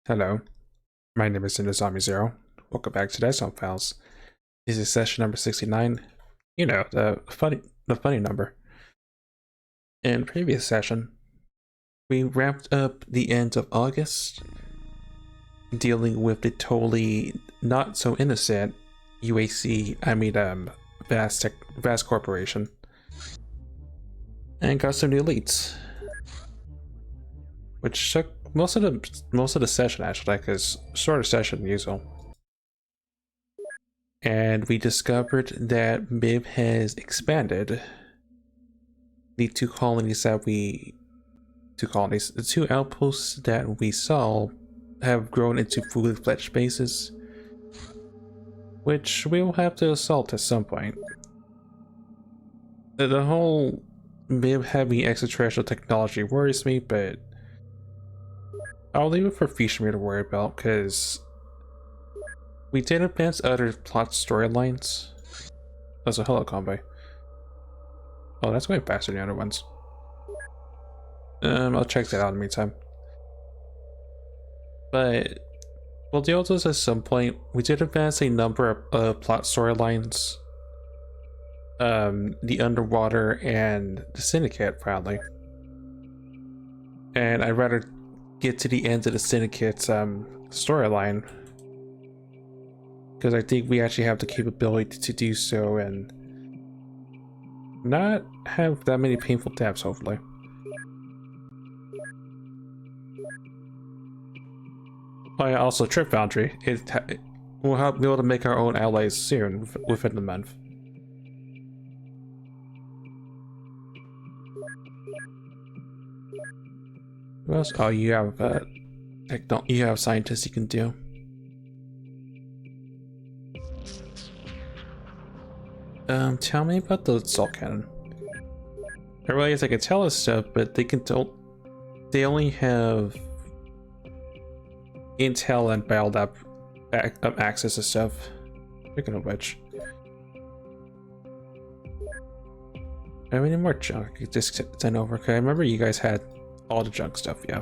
Hello, my name is Inazami Zero. Welcome back to Desktop Files. This is session number 69. You know, the funny number. In previous session, we wrapped up the end of August, dealing with the totally not so innocent Vast Corporation, and got some new leads, which took most of the session actually, because shorter session than usual. And we discovered that MIB has expanded. The two outposts that we saw have grown into fully fledged bases, which we will have to assault at some point. The whole MIB having extraterrestrial technology worries me, but I'll leave it for future me to worry about, because we did advance other plot storylines. That's a hello combo. Oh, that's way faster than the other ones. I'll check that out in the meantime. But we'll deal with this at some point. We did advance a number of plot storylines. The Underwater and the Syndicate, probably. And I'd rather get to the end of the Syndicate's storyline, because I think we actually have the capability to do so and not have that many painful deaths, hopefully. Oh yeah, also Trip Foundry. We'll be able to make our own allies soon, within the month. What else? Oh, you have you have scientists you can do. Tell me about the Assault Cannon. I realize I can tell us stuff, but they only have intel and battled up access to stuff. Speaking of which, I have any more junk I could just send over? Okay, I remember you guys had all the junk stuff, yeah.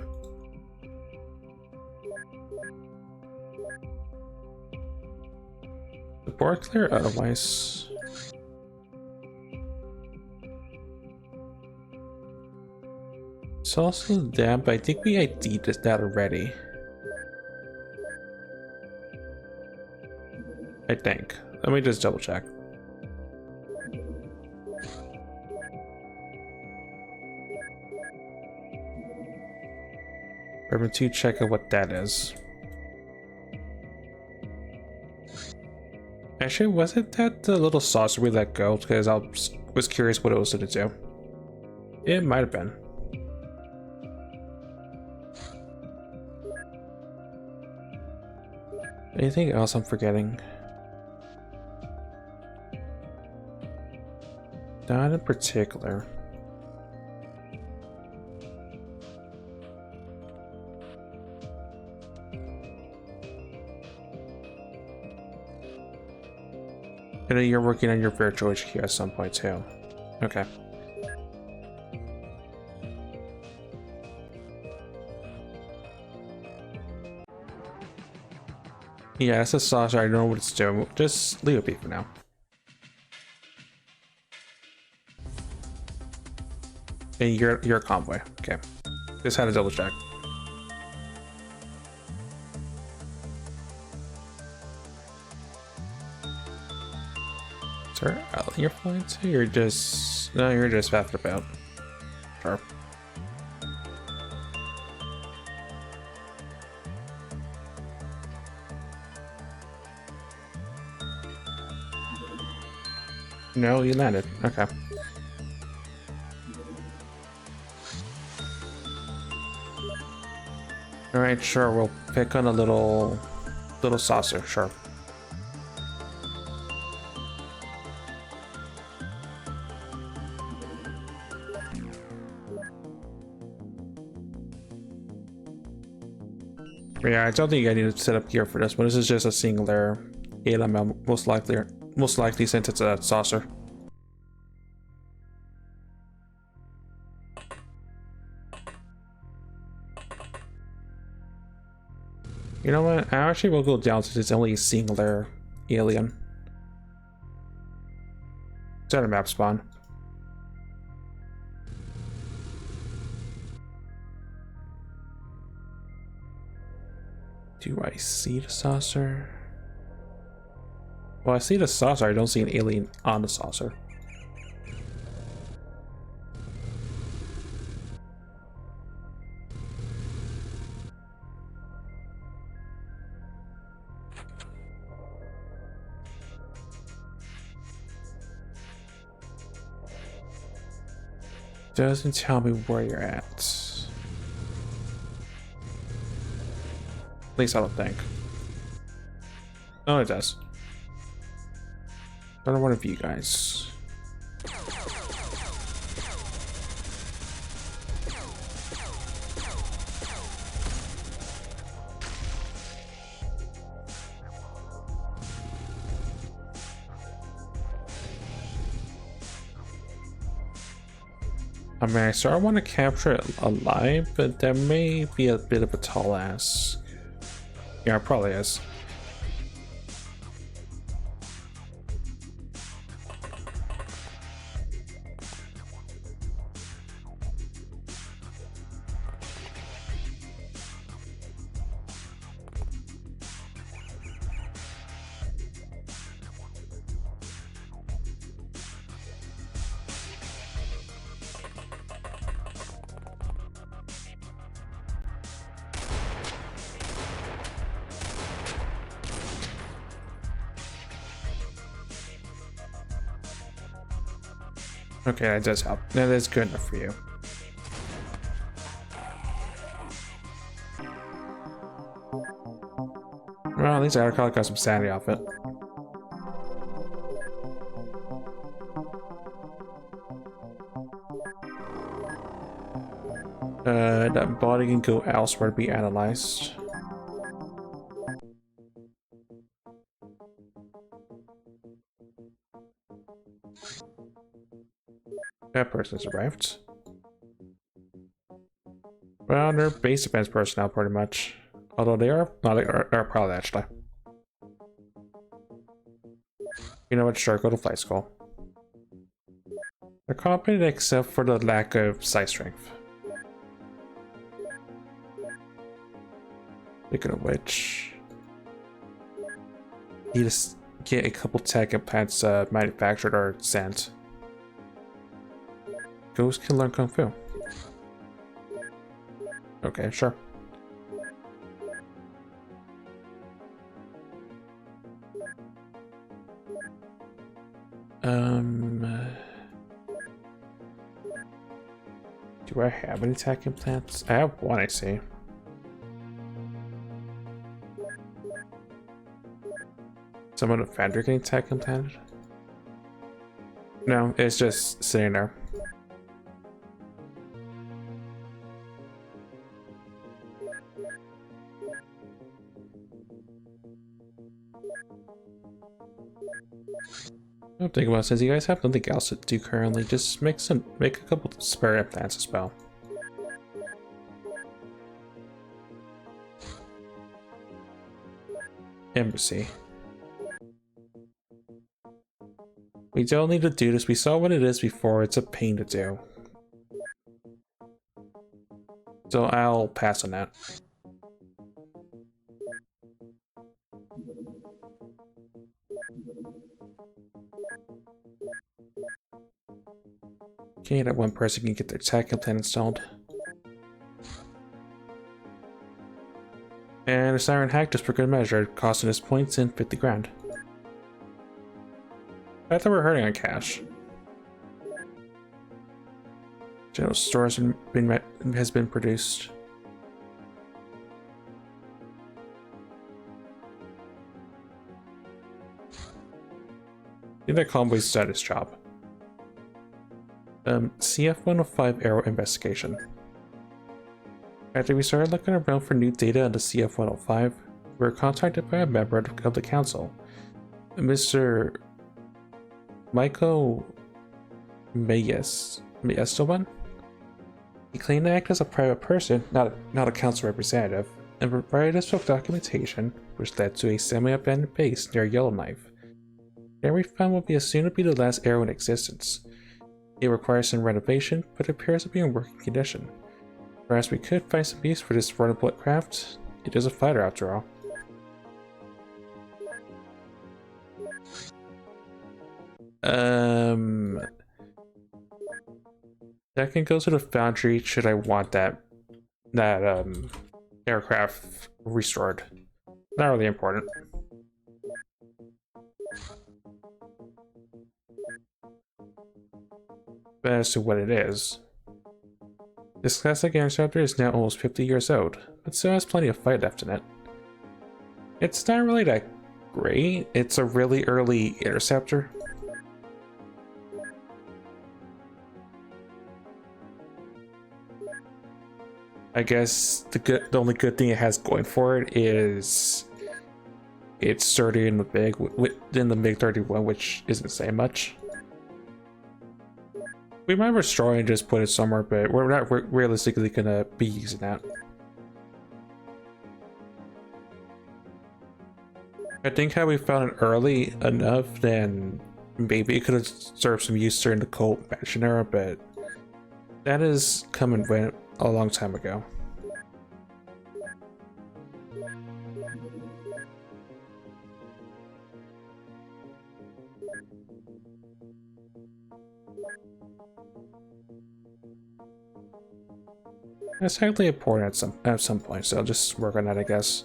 The board clear otherwise. It's also that, but I think we ID'd that already. I think. Let me just double check. Urban 2, check out what that is. Actually, wasn't that the little saucer we let go? Because I was curious what it was going to do. It might have been. Anything else I'm forgetting? Not in particular. I know you're working on your virtual HQ at some point too. Okay. Yeah, it's a saucer. I don't know what it's doing. Just leave it be for now. And you're a convoy. Okay. Just had to double check. Sir, you're flying too? You're just... No, you're just faffing about. Sure. No, you landed. Okay. Alright, sure, we'll pick on a little saucer, sure. Yeah, I don't think I need to set up gear for this one. This is just a singular ALML, most likely since it's a saucer. You know what? I actually will go down to this only singular alien. It's at a map spawn. Do I see the saucer? Well, I see the saucer. I don't see an alien on the saucer. Doesn't tell me where you're at. At least I don't think. Oh, it does. Another one of you guys. I mean, I sort of want to capture it alive, but that may be a bit of a tall ask. Yeah, it probably is. Okay, that does help. That is good enough for you. Well, at least I got some sanity off it. That body can go elsewhere to be analyzed. That person's arrived. Well, they're base defense personnel pretty much. Although they are not are probably actually. You know what, sure, go to flight school. They're competent except for the lack of sight strength. Speaking of which, you just get a couple tech implants manufactured or sent. Ghosts can learn Kung Fu. Okay, sure. Do I have any tech implants? I have one, I see. Someone at Foundry getting tech implanted? No, it's just sitting there. I'm thinking about, since you guys have nothing else to do currently, just make a couple spare implants as well. Embassy. We don't need to do this. We saw what it is before. It's a pain to do. So I'll pass on that. Okay, that one person can get their tech implant installed. And a siren hack just for good measure, costing us points and 50 grand. I thought we were hurting on cash. General stores has been produced. I think that convoy's status job. CF-105 Arrow investigation. After we started looking around for new data on the CF-105, we were contacted by a member of the council, Mr. Michael Mayestoban. He claimed to act as a private person, not a council representative, and provided us with documentation, which led to a semi-abandoned base near Yellowknife. The arrow we found will be assumed to be the last arrow in existence. It requires some renovation, but appears to be in working condition. Perhaps we could find some use for this vulnerable craft. It is a fighter after all. That can go to the foundry should I want that aircraft restored. Not really important. But as to what it is, this classic interceptor is now almost 50 years old, but still has plenty of fight left in it. It's not really that great. It's a really early interceptor. I guess the only good thing it has going for it is it's sturdy in the MiG-31, which isn't saying much. We might restore and just put it somewhere, but we're not realistically gonna be using that. I think had we found it early enough, then maybe it could have served some use during the Colt Mansion era, but that is come and went a long time ago. It's technically important at some point, so I'll just work on that, I guess.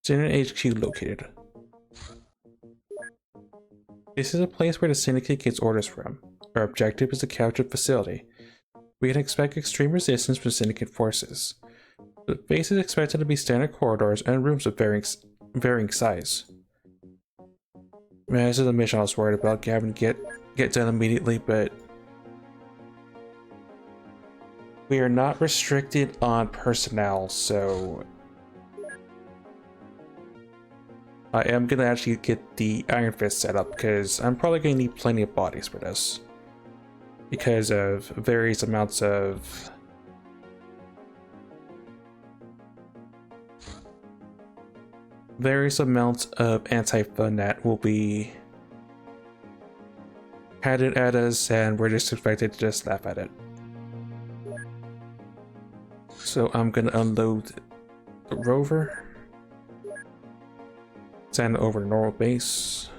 Syndicate HQ located. This is a place where the Syndicate gets orders from. Our objective is to capture the facility. We can expect extreme resistance from Syndicate forces. The base is expected to be standard corridors and rooms of varying size. Man, this is a mission I was worried about having to get done immediately, but we are not restricted on personnel, so I am gonna actually get the Iron Fist set up because I'm probably gonna need plenty of bodies for this because of various amounts of anti-fun that will be handed at us, and we're just expected to just laugh at it. So I'm gonna unload the rover, send it over to normal base.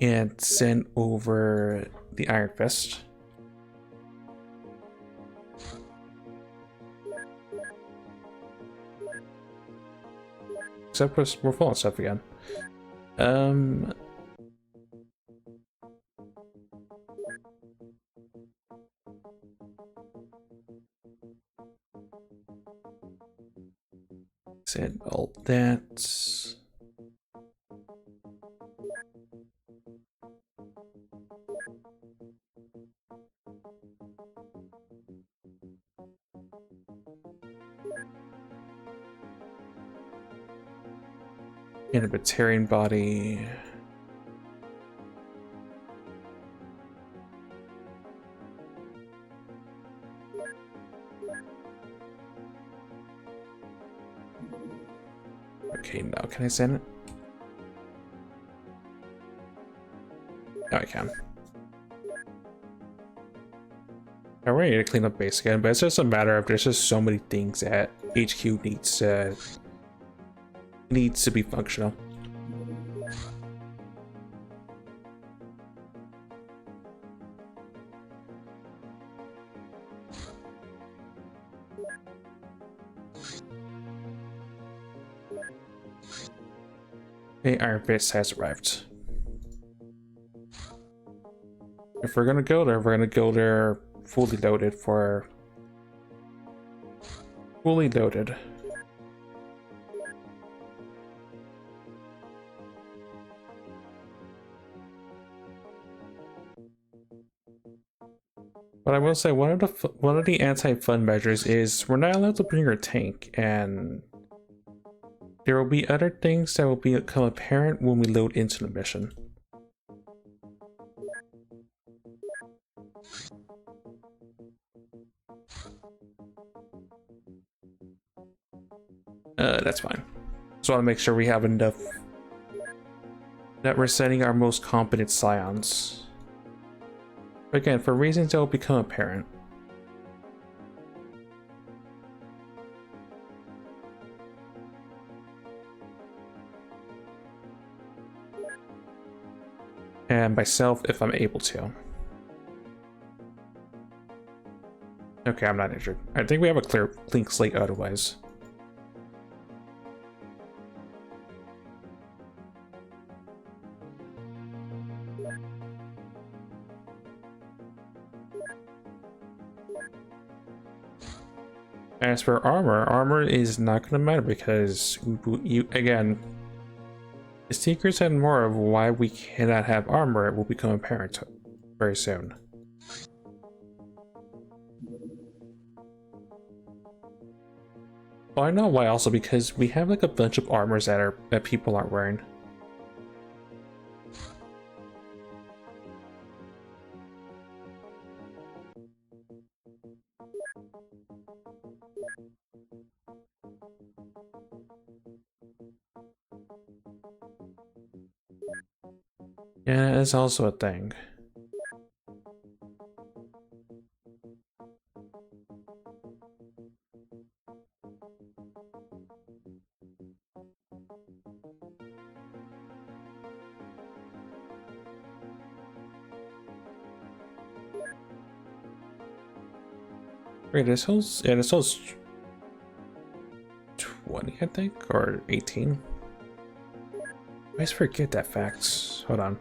And send over the Iron Fist. Except we're full of stuff again. Send all that. Inhibitarian body. Okay, now can I send it? Now I can. I really need to clean up base again, but it's just a matter of there's just so many things that HQ needs to be functional. Okay, Iron Fist has arrived. If we're gonna go there, we're gonna go there fully loaded for fully loaded. But I will say one of the anti-fun measures is we're not allowed to bring our tank, and there will be other things that will become apparent when we load into the mission. That's fine. Just want to make sure we have enough, that we're sending our most competent scions. Again, for reasons that will become apparent. And myself, if I'm able to. Okay, I'm not injured. I think we have a clean slate otherwise. As for armor is not going to matter because again, the secrets and more of why we cannot have armor will become apparent very soon. Well, I know why also, because we have like a bunch of armors that people aren't wearing. Yeah, it's also a thing. Wait, this holds, yeah, this holds 20, I think, or 18. I always forget that fact. Hold on.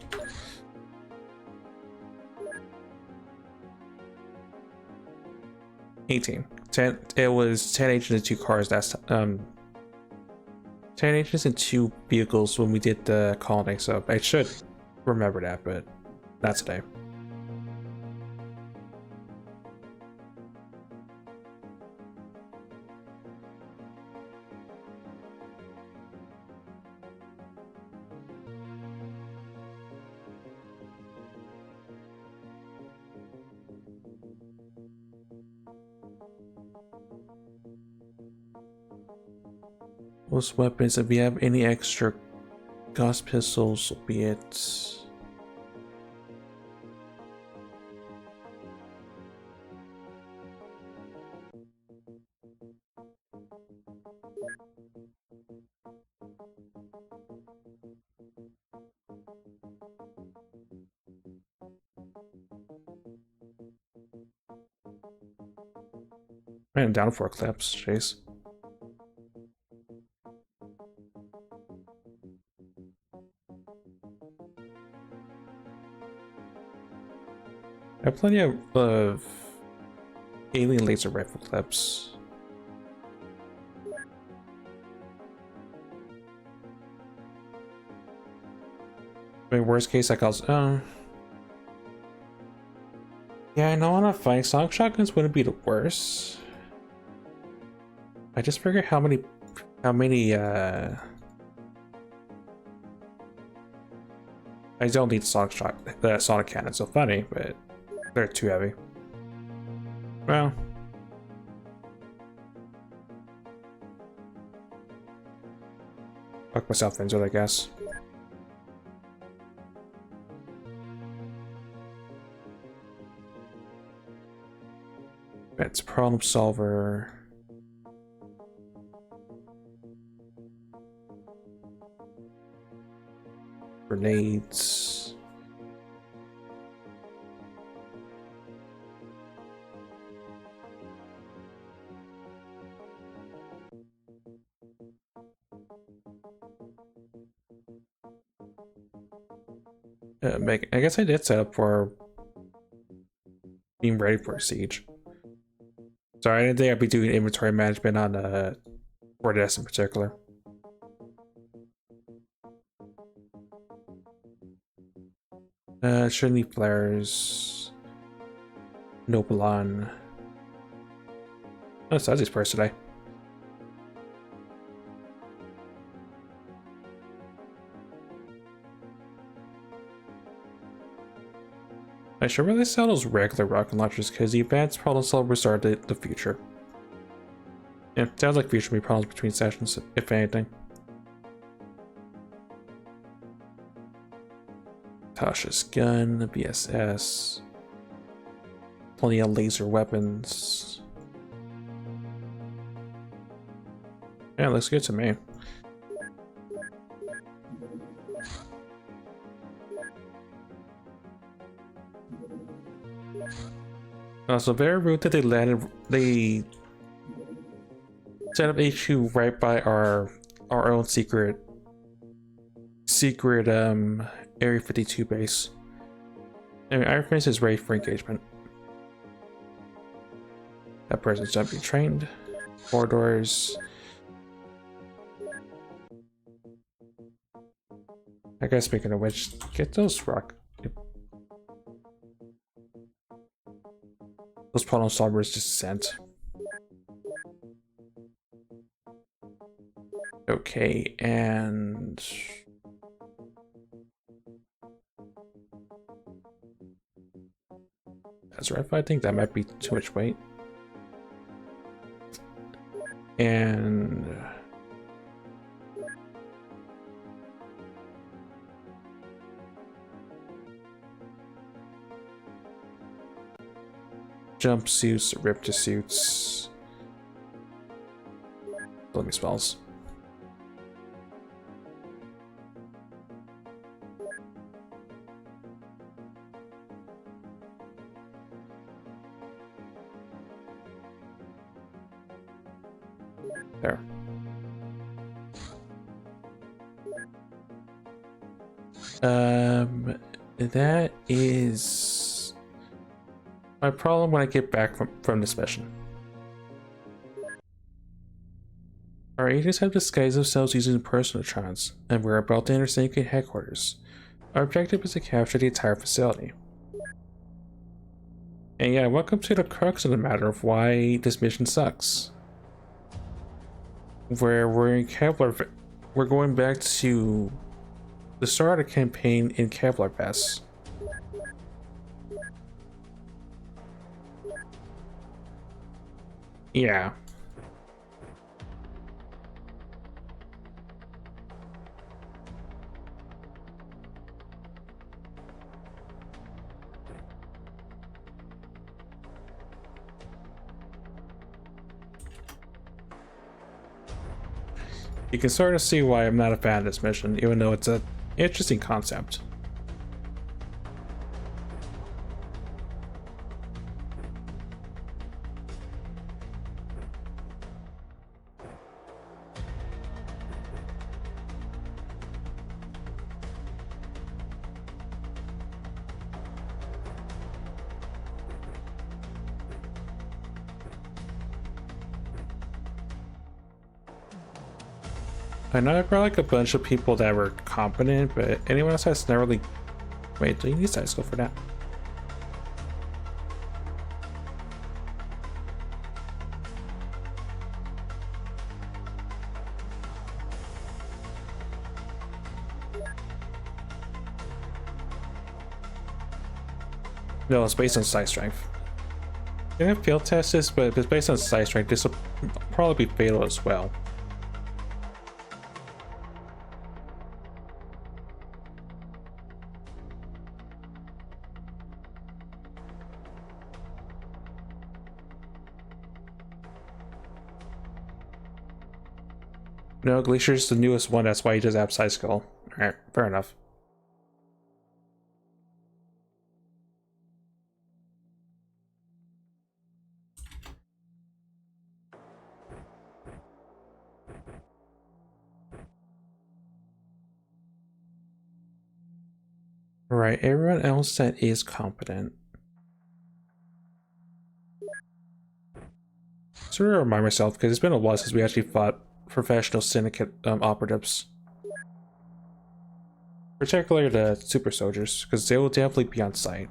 It was 10 agents and 2 cars. That's 10 agents and 2 vehicles when we did the colony. So I should remember that, but not today. Most weapons, if we have any extra Gauss pistols, be it. Man, down 4 clips, jeez. I have plenty of alien laser rifle clips. I mean, worst case, like yeah, I know on a fighting stock shotguns wouldn't be the worst. I just figured how many I don't need the sonic cannon, so funny, but they're too heavy. Well, fuck myself into it, I guess. It's problem solver. Grenades. I guess I did set up for being ready for a siege. Sorry, I didn't think I'd be doing inventory management on for this in particular. Shouldn't need flares. Noblon. Oh, Sazi's first today. I should really sell those regular rocket launchers because the advanced problem solvers are the future. Yeah, sounds like future will be problems between sessions, if anything. Tasha's gun, the BSS. Plenty of laser weapons. Yeah, it looks good to me. So very rude that they set up HQ right by our own secret Area 52 base. Anyway, Iron Fist is ready for engagement. That person's not being trained. Corridors. I guess speaking of which, get those those problem solvers just sent. Okay, and that's right. I think that might be too much weight. And jumpsuits, ripped suits. Let me spells. There. That is my problem when I get back from this mission. Our agents have disguised themselves using personatrons, and we're about to enter Syndicate headquarters. Our objective is to capture the entire facility. And yeah, welcome to the crux of the matter of why this mission sucks. Where we're in Kevlar, we're going back to the start of the campaign in Kevlar Pass. Yeah. You can sort of see why I'm not a fan of this mission, even though it's an interesting concept. I know I brought like a bunch of people that were competent, but anyone else that's never really... Wait, do you need side skill for that? No, it's based on side strength. You have field test this, but if it's based on side strength, this will probably be fatal as well. No, Glacier's the newest one, that's why he does have side skill. Alright, fair enough. Right, everyone else that is competent. So to remind myself, because it's been a while since we actually fought professional syndicate operatives. Particularly the super soldiers, because they will definitely be on site.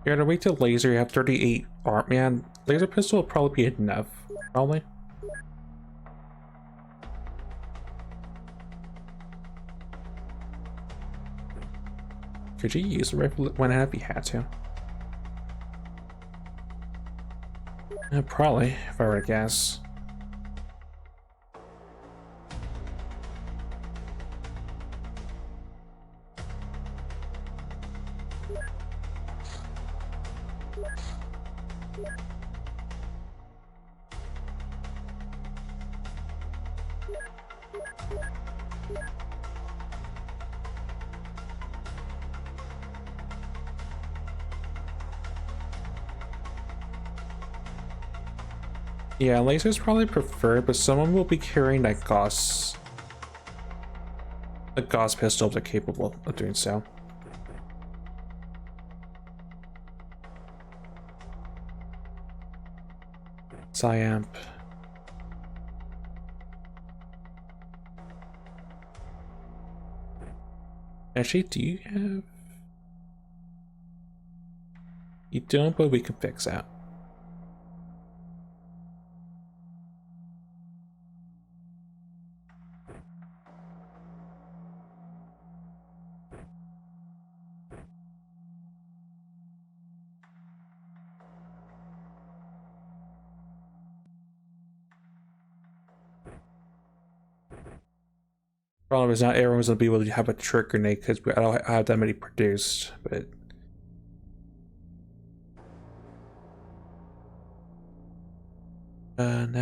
You're gonna wait till laser, you have 38 arm. Man, laser pistol will probably be enough. Probably. Could you use the rifle when if you had to? Probably, if I were to guess. Yeah, laser's probably preferred, but someone will be carrying that Gauss. The Gauss pistol if they're capable of doing so. Psyamp. Actually, do you have... You don't, but we can fix that. Problem is not everyone's gonna be able to have a trick grenade because I don't have that many produced, but that.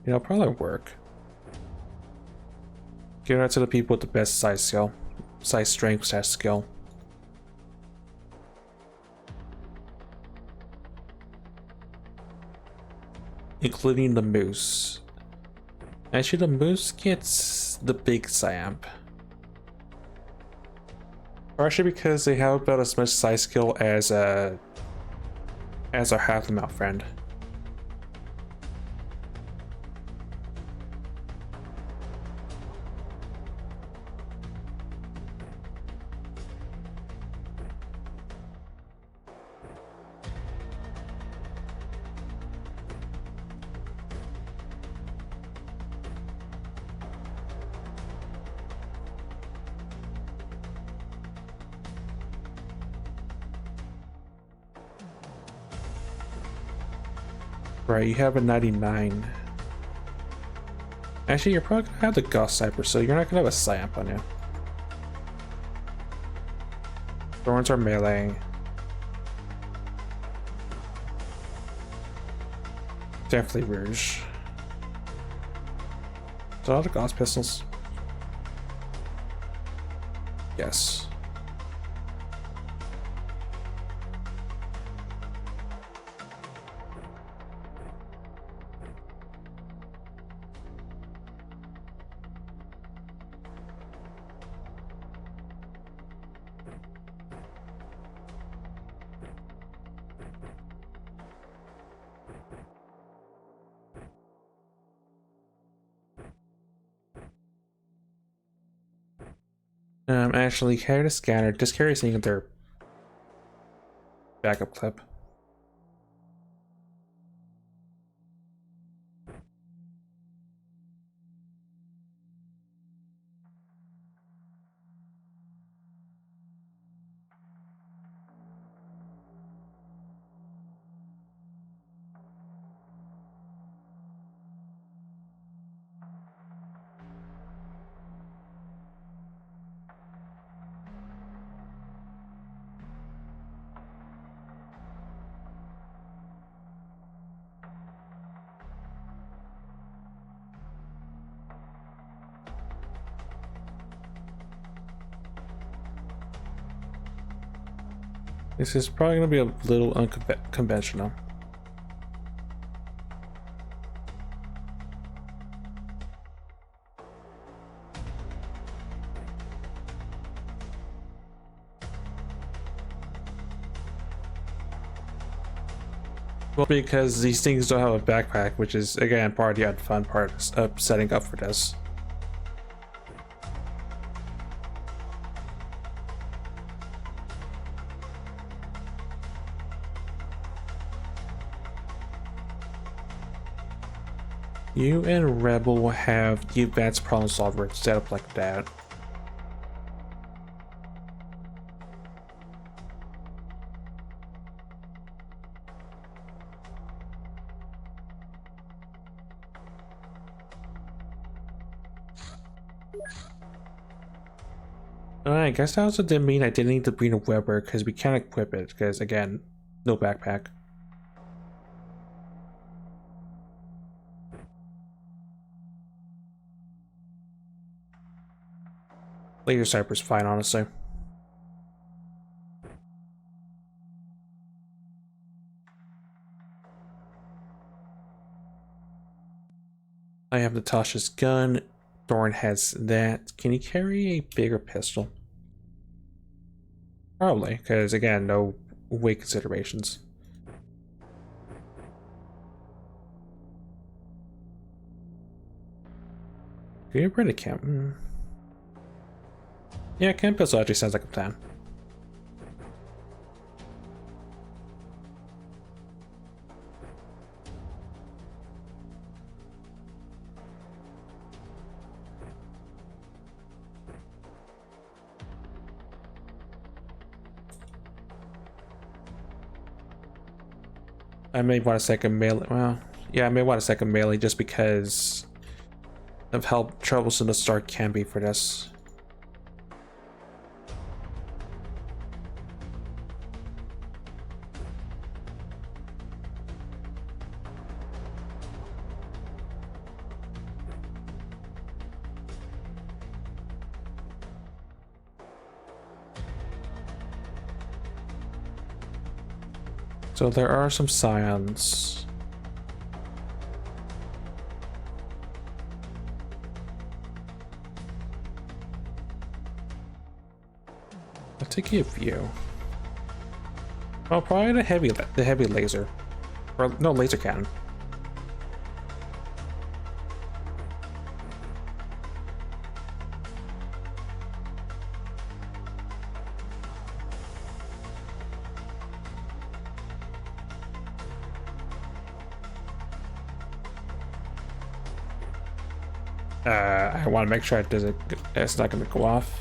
It'll probably work. Give that to the people with the best size skill. Size strength test skill. Including the moose. Actually, the moose gets the big Psyamp. Partially because they have about as much size skill as our half the mouth friend. Right, you have a 99. Actually, you're probably gonna have the Gauss Sniper, so you're not gonna have a Psyamp on you. Thorns are melee. Definitely Rouge. Is that all the Gauss pistols? Yes. Actually, carry the scanner. Just carry seeing their backup clip. This is probably going to be a little unconventional. Well, because these things don't have a backpack, which is, again, part of the fun part of setting up for this. You and Rebel will have the advanced problem solver set up like that. I guess that also didn't mean I didn't need to bring a Weber because we can't equip it because, again, no backpack. Laser sniper's fine, honestly. I have Natasha's gun. Thorn has that. Can you carry a bigger pistol? Probably, because again, no weight considerations. Can you bring a chem? Yeah, chem pistol actually sounds like a plan. I may want a second melee. Well, yeah, I may want a second melee just because of how troublesome the start can be for this. So there are some scions. I'll take a view. Oh, probably the heavy laser, or no, laser cannon. I want to make sure it's not going to go off.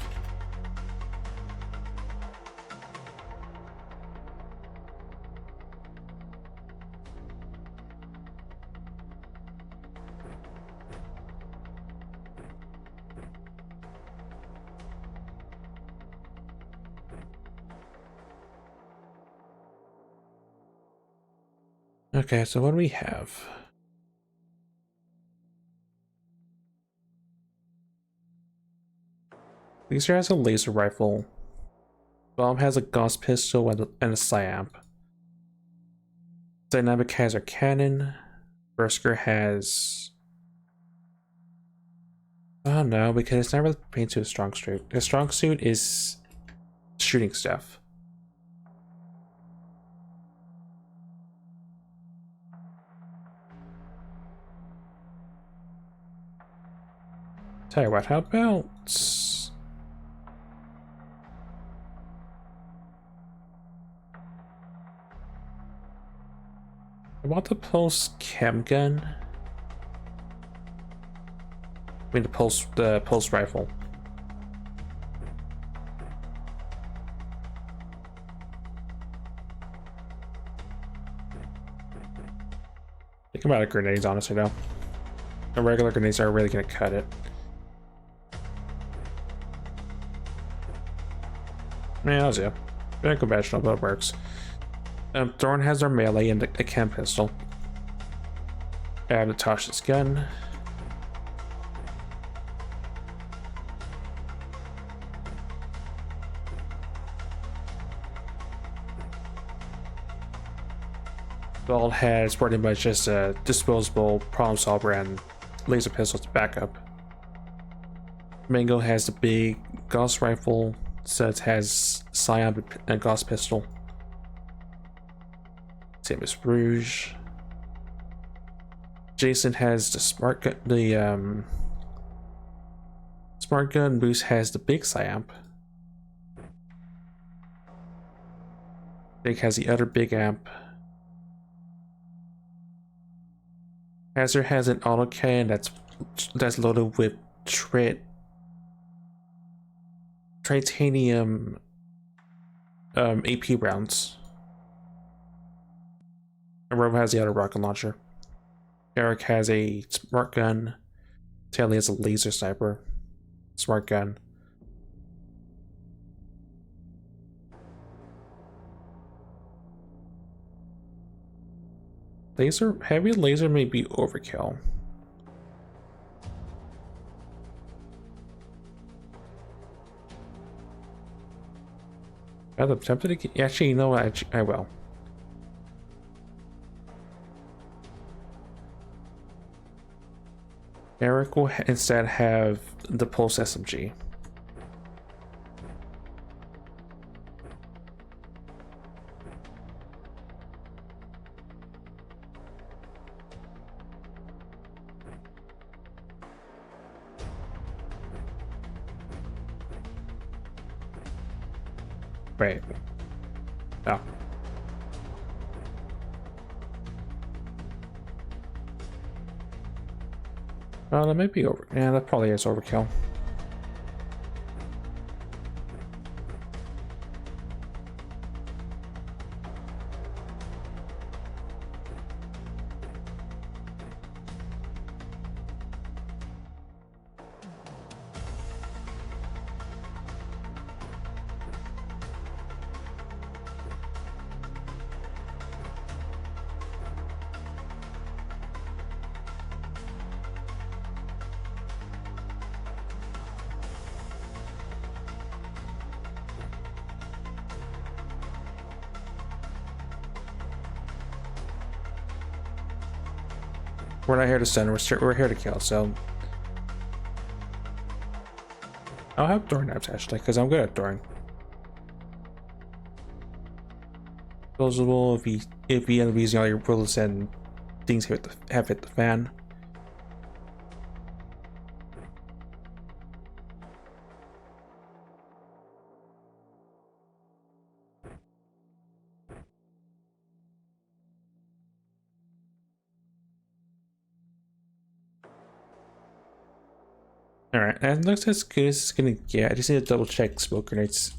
Okay, so what do we have? Laser has a laser rifle. Bomb has a Gauss pistol and a Psyamp. Dynamic has a cannon. Berserker has... Oh no, because it's not really pertaining to a strong suit. A strong suit is shooting stuff. Tell you what, how about... I want the pulse chem gun. I mean the pulse rifle. Think about it, grenades, honestly, though. The regular grenades are really gonna cut it. Yeah, that was it. Very conventional, but it works. Thorn has our melee and a chem pistol. Add Natasha's gun. Bald has pretty much just a disposable problem solver and laser pistol to back up. Mango has the big Gauss rifle. Seth has Scion and Gauss pistol. Same as Rouge. Jason has the smart gun. The smart gun. Moose has the big amp. Big has the other big amp. Hazard has an auto cannon that's loaded with titanium AP rounds. And Robo has the other rocket launcher. Eric has a smart gun. Tally has a laser sniper. Smart gun. Heavy laser may be overkill. I'm tempted to get, actually, you know what? I will. Eric will instead have the Pulse SMG. Right. Oh. Well, that might be over. Yeah, that probably is overkill. We're not here to stun, we're here to kill, so... I'll have throwing knives, actually, because I'm good at throwing. Disposable if you end up using all your bullets and things have hit the fan. Alright, and it looks as good as it's gonna get. I just need to double check smoke grenades.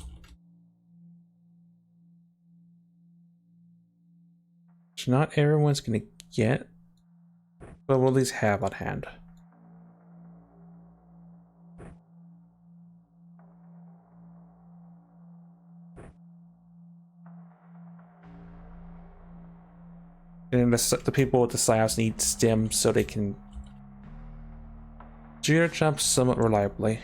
Which not everyone's gonna get, but we'll at least have on hand. And the people with the PSYOPs need stim so they can junior jump somewhat reliably.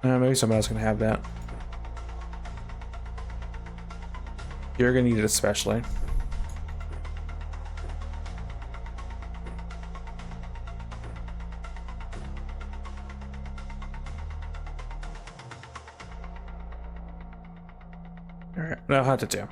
Maybe someone else can have that. You're gonna need it especially. Alright, I'll have to do.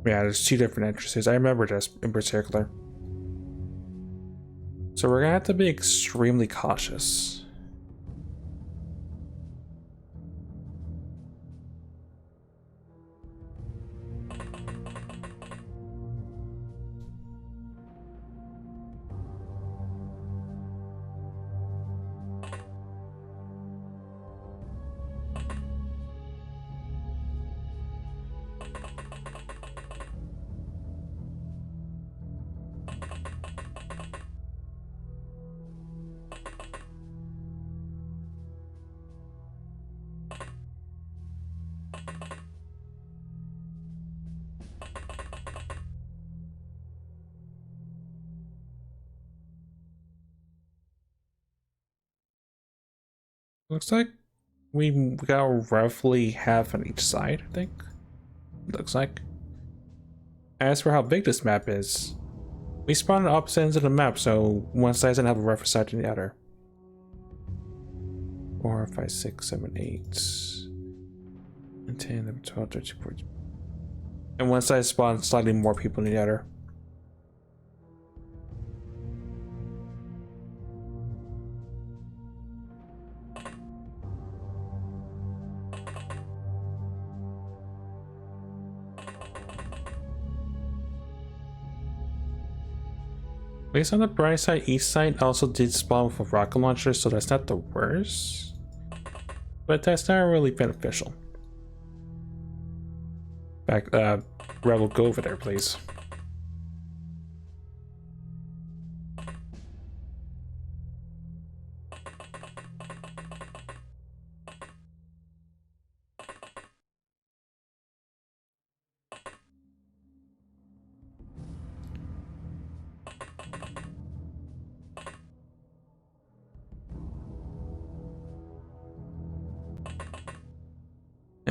Yeah, there's two different entrances. I remember this in particular. So we're gonna have to be extremely cautious. Looks like we got roughly half on each side, I think. Looks like. As for how big this map is, we spawned on opposite ends of the map, so one side doesn't have a reference side to the other. 4, 5, 6, 7, 8, and 10, 11, 12, 13, 14. And one side spawns slightly more people than the other. Based on the bright side, each side also did spawn with a rocket launcher, so that's not the worst. But that's not really beneficial. Back, Rebel, go over there, please.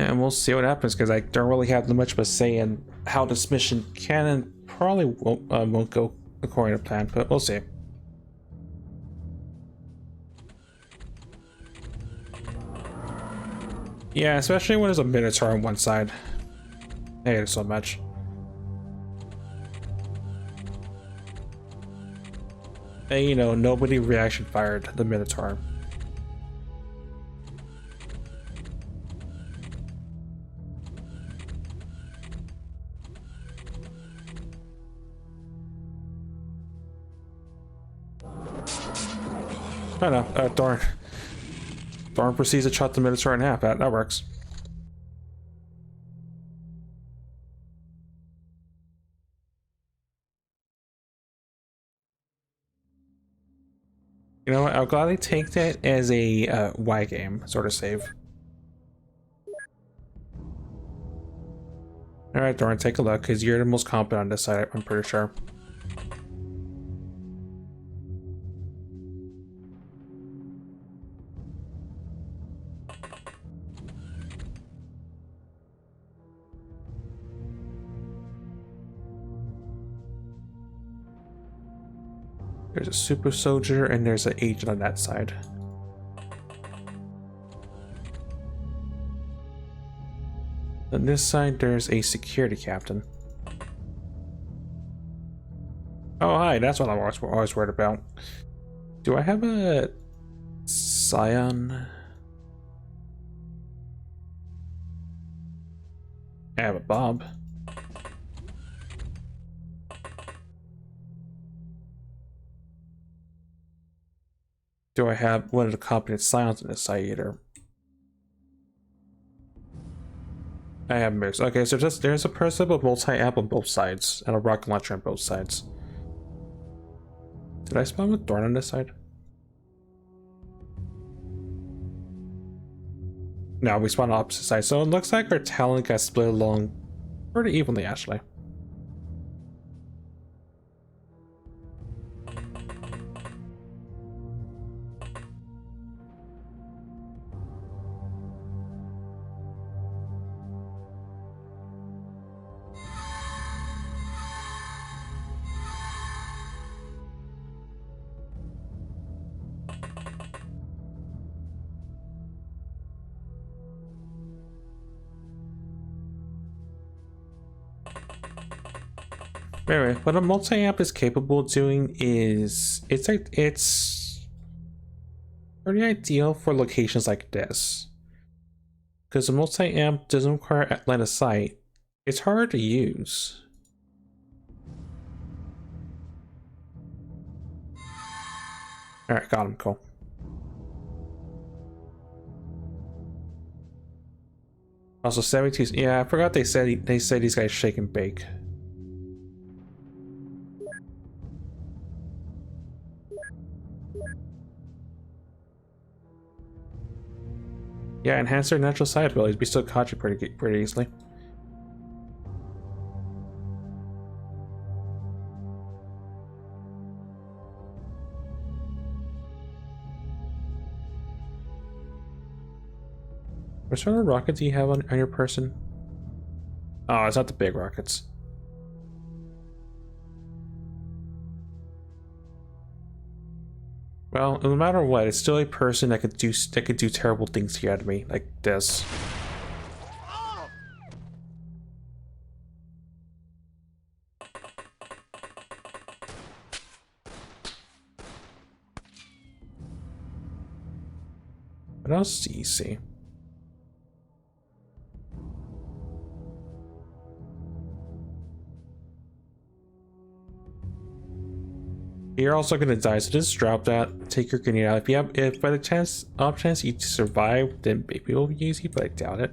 And we'll see what happens, because I don't really have much of a say in how this mission can and probably won't go according to plan, but we'll see. Yeah, especially when there's a Minotaur on one side. I hate it so much. And you know, nobody reaction fired the Minotaur. I know, Thorn. Thorn proceeds to chop the Minotaur in half. That works. You know what? I'll gladly take that as a Y game sort of save. Alright, Thorn, take a look, because you're the most competent on this side, I'm pretty sure. There's a super soldier and there's an agent on that side. On this side, there's a security captain. Oh, hi, that's what I'm always worried about. Do I have a Scion? I have a Bob. Do I have one of the competent Scions in this side either? I have mixed. Okay, so there's a person with multi-amp on both sides and a rocket launcher on both sides. Did I spawn with Thorn on this side? No, we spawned on opposite sides, so it looks like our talent got split along pretty evenly, actually. Anyway, what a multi-amp is capable of doing is it's pretty ideal for locations like this. Because a multi-amp doesn't require line of sight, it's hard to use. Alright, got him, cool. Also 72. Yeah, I forgot they said these guys shake and bake. Yeah, enhance their natural side abilities. We still caught you pretty easily. What sort of rocket do you have on your person? Oh, it's not the big rockets. Well, no matter what, it's still a person that could do terrible things to the enemy, like this. What else do you see? You're also gonna die, so just drop that. Take your grenade out. If by the off chance you survive, then maybe it'll be easy, but I doubt it.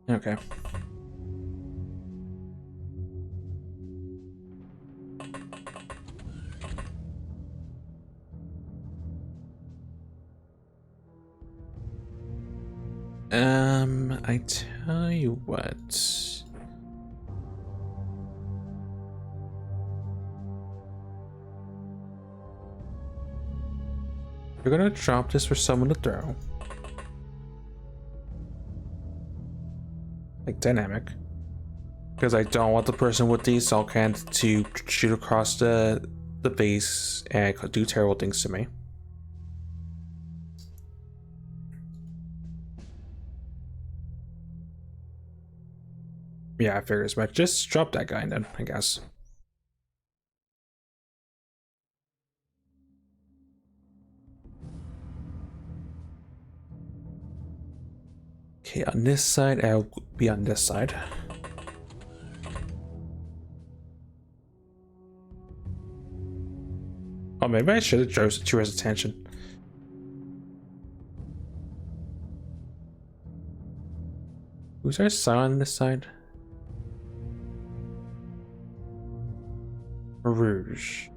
Okay. I tell you what. We're gonna drop this for someone to throw. Like dynamic. Because I don't want the person with the assault can to shoot across the base and do terrible things to me. Yeah, I figured as much. Just drop that guy then, I guess. Okay, on this side, I'll be on this side. Oh, maybe I should have drew his attention. Who's our son on this side? Rouge.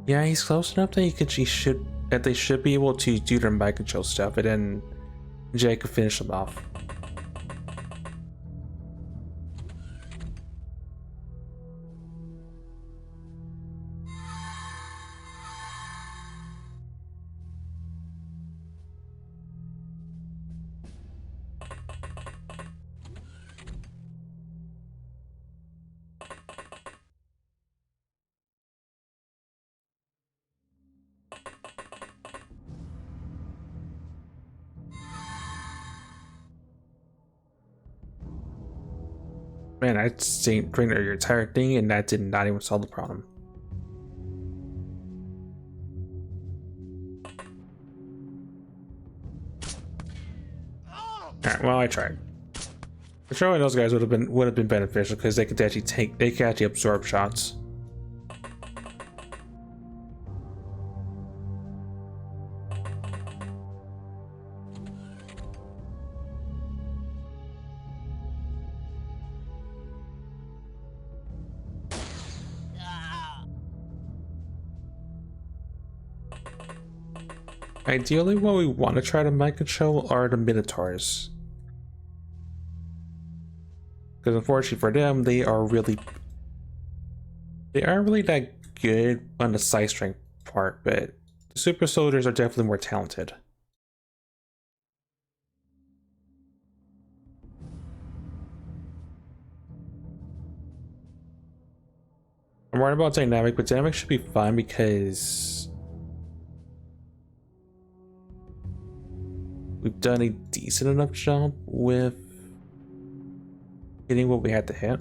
Yeah, he's close enough that they should be able to do their mind control stuff, and then Jay could finish them off. Man, I seen drained your entire thing, and that did not even solve the problem. Alright, well I tried. Controlling those guys would have been beneficial because they could actually absorb shots. Ideally, what we want to try to mind control are the Minotaurs. Because unfortunately for them, they aren't really that good on the side strength part, but the super soldiers are definitely more talented. I'm worried about dynamic, but dynamic should be fine because we've done a decent enough job with hitting what we had to hit.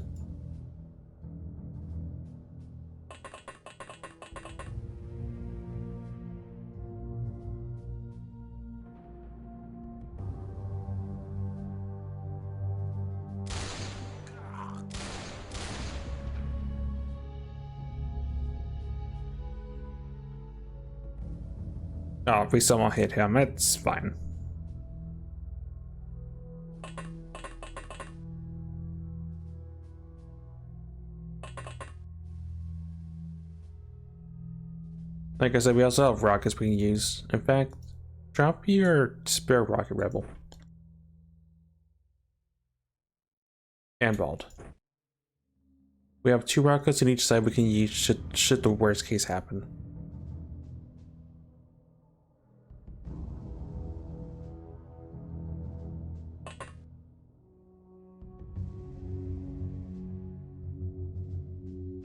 Oh, if we somehow hit him, that's fine. Like I said, we also have rockets we can use. In fact, drop your spare rocket rebel. And bald. We have 2 rockets on each side we can use should the worst case happen.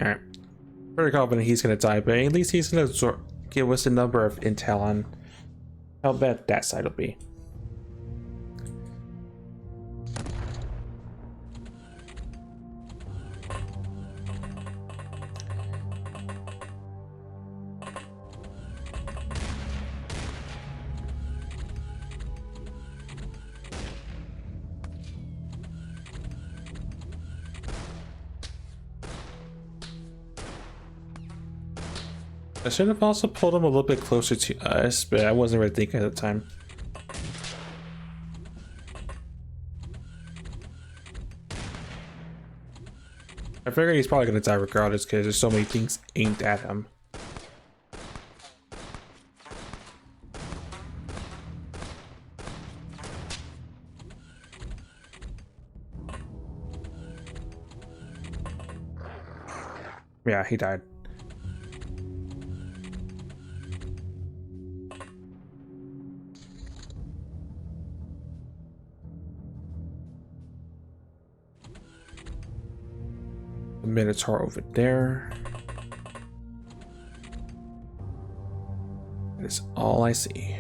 Alright. Pretty confident he's gonna die, but at least he's gonna give us a number of intel on how bad that side will be. I should have also pulled him a little bit closer to us, but I wasn't really thinking at the time. I figured he's probably gonna die regardless because there's so many things aimed at him. Yeah, he died. The Minotaur over there. That is all I see.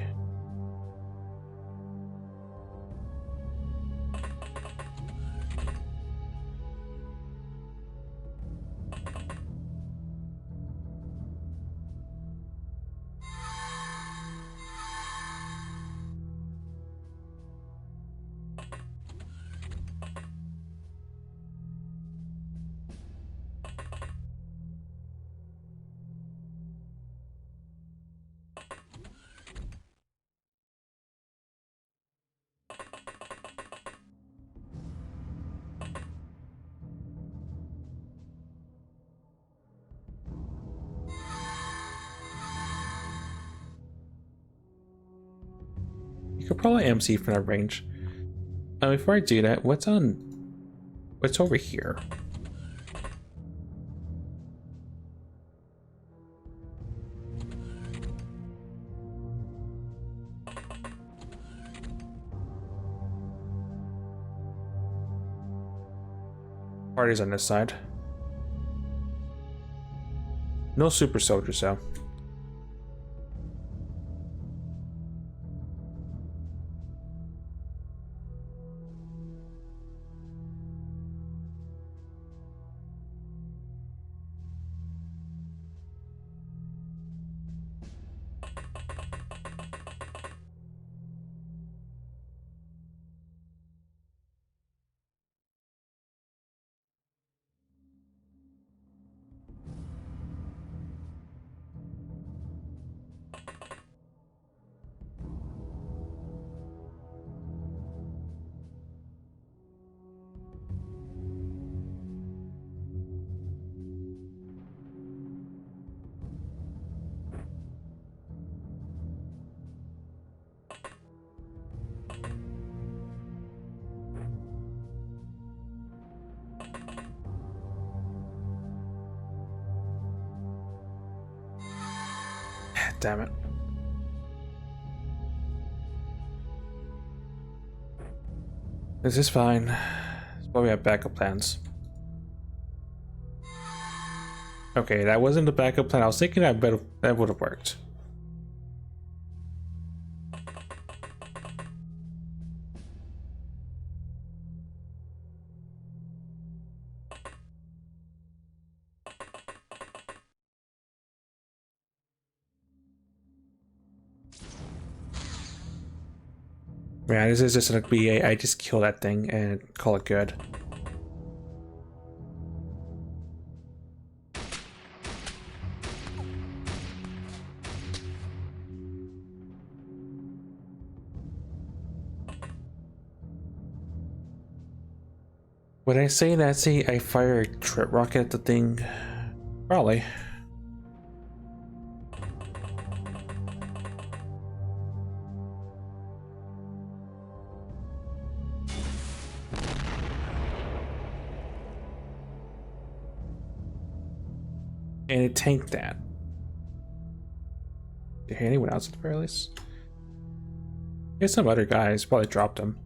You could probably MC from that range. Before I do that, what's over here? Party's on this side. No super soldiers though. damn it. This is fine. That's why we have backup plans. Okay, that wasn't the backup plan. I was thinking that would have worked. Yeah, this is just gonna be I just kill that thing and call it good. Would I say that's I fire a trip rocket at the thing? Probably. And it tanked that. Did you hear anyone else at the very least? There's some other guys, probably dropped them.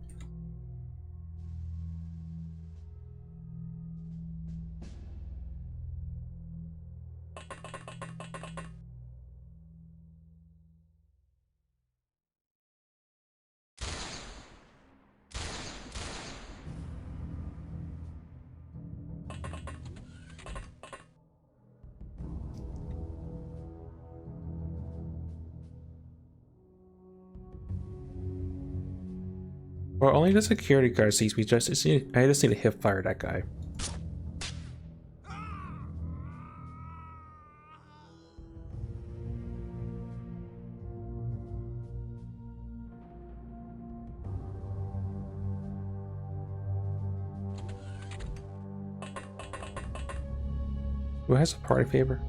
Well, only the security guard sees me. I just need to hip fire that guy. Who has a party favor?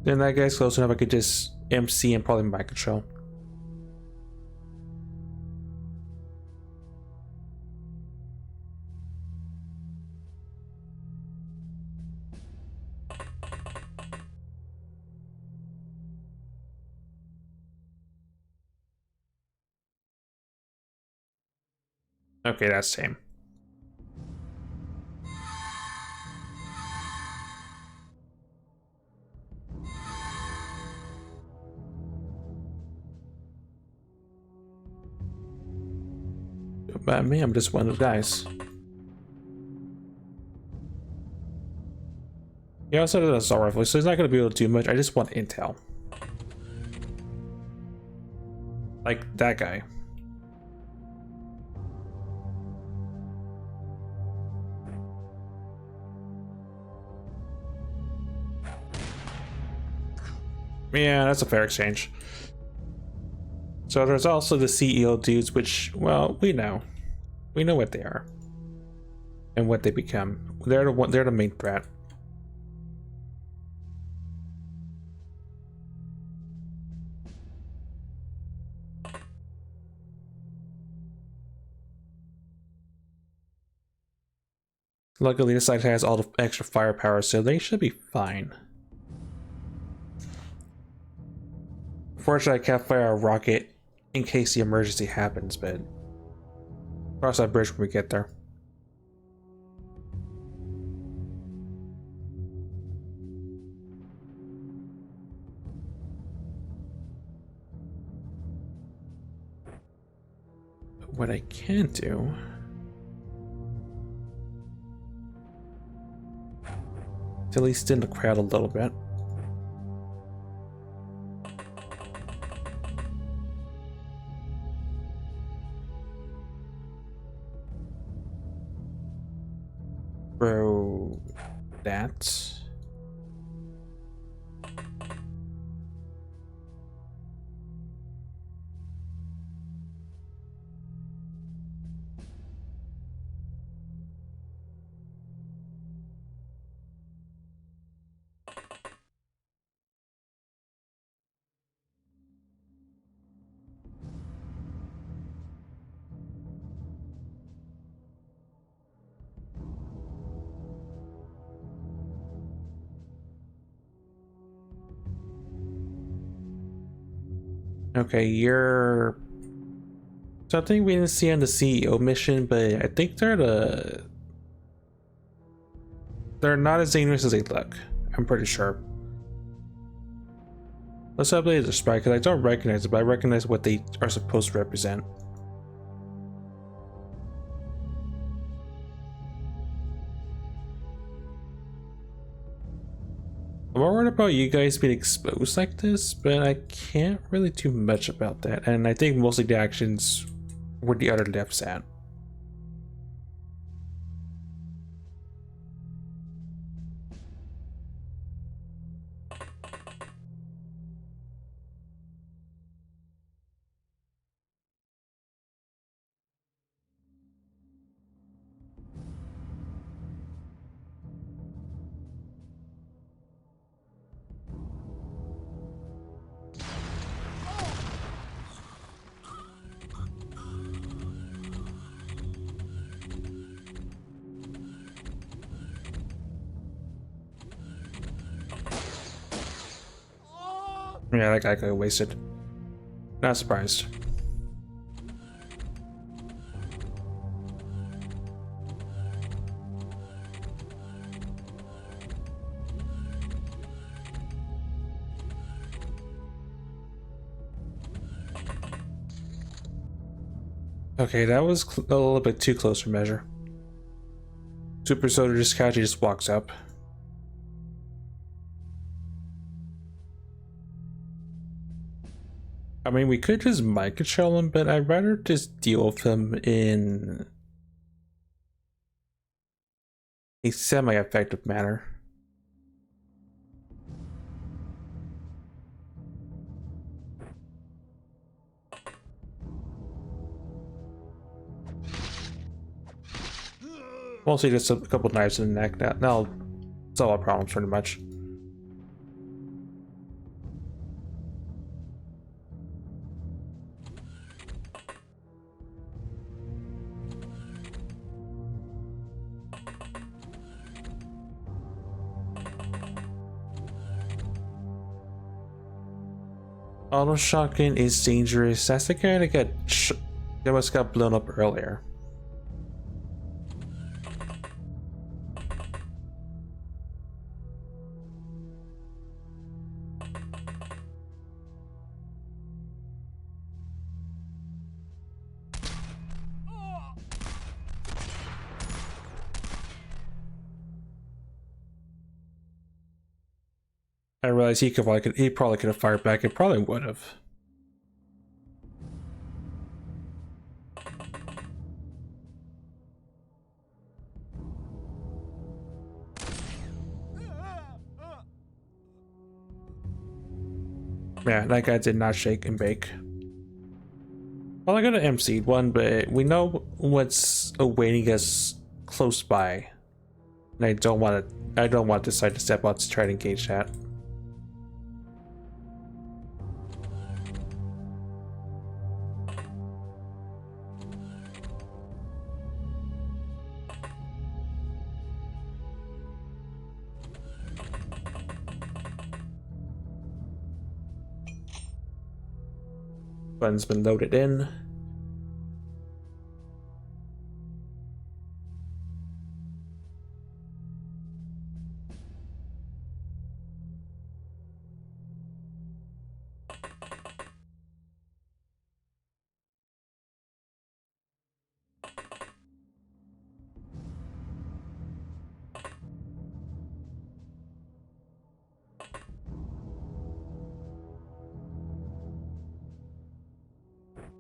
Then that guy's close enough. I could just MC and probably mic control. Okay, that's same. But me, I'm just one of the guys. He also does an assault rifle, so he's not going to be able to do much. I just want intel. Like that guy. Yeah, that's a fair exchange. So there's also the CEO dudes, which, well, we know. We know what they are. And what they become. They're the main threat. Luckily, this side has all the extra firepower, so they should be fine. Fortunately, I can't fire a rocket in case the emergency happens, but cross that bridge when we get there. But what I can do is at least in the crowd a little bit. Bro, that. Okay, you're something we didn't see on the CEO mission, but I think they're not as dangerous as they look. I'm pretty sure. Let's update the sprite because I don't recognize it, but I recognize what they are supposed to represent. I'm worried about you guys being exposed like this, but I can't really do much about that. And I think mostly the actions were the other devs at. Yeah, that guy got wasted. Not surprised. Okay, that was a little bit too close for measure. Super Soda just casually just walks up. I mean, we could just mic control him, but I'd rather just deal with him in a semi-effective manner. Mostly just a couple knives in the neck. That'll solve our problems pretty much. Auto shotgun is dangerous. That's the guy that must got blown up earlier. I realized he probably could have fired back. It probably would have. Yeah, that guy did not shake and bake. Well, I got an MC'd one, but we know what's awaiting us close by. And I don't want to decide to step out to try to engage that. Button's been loaded in.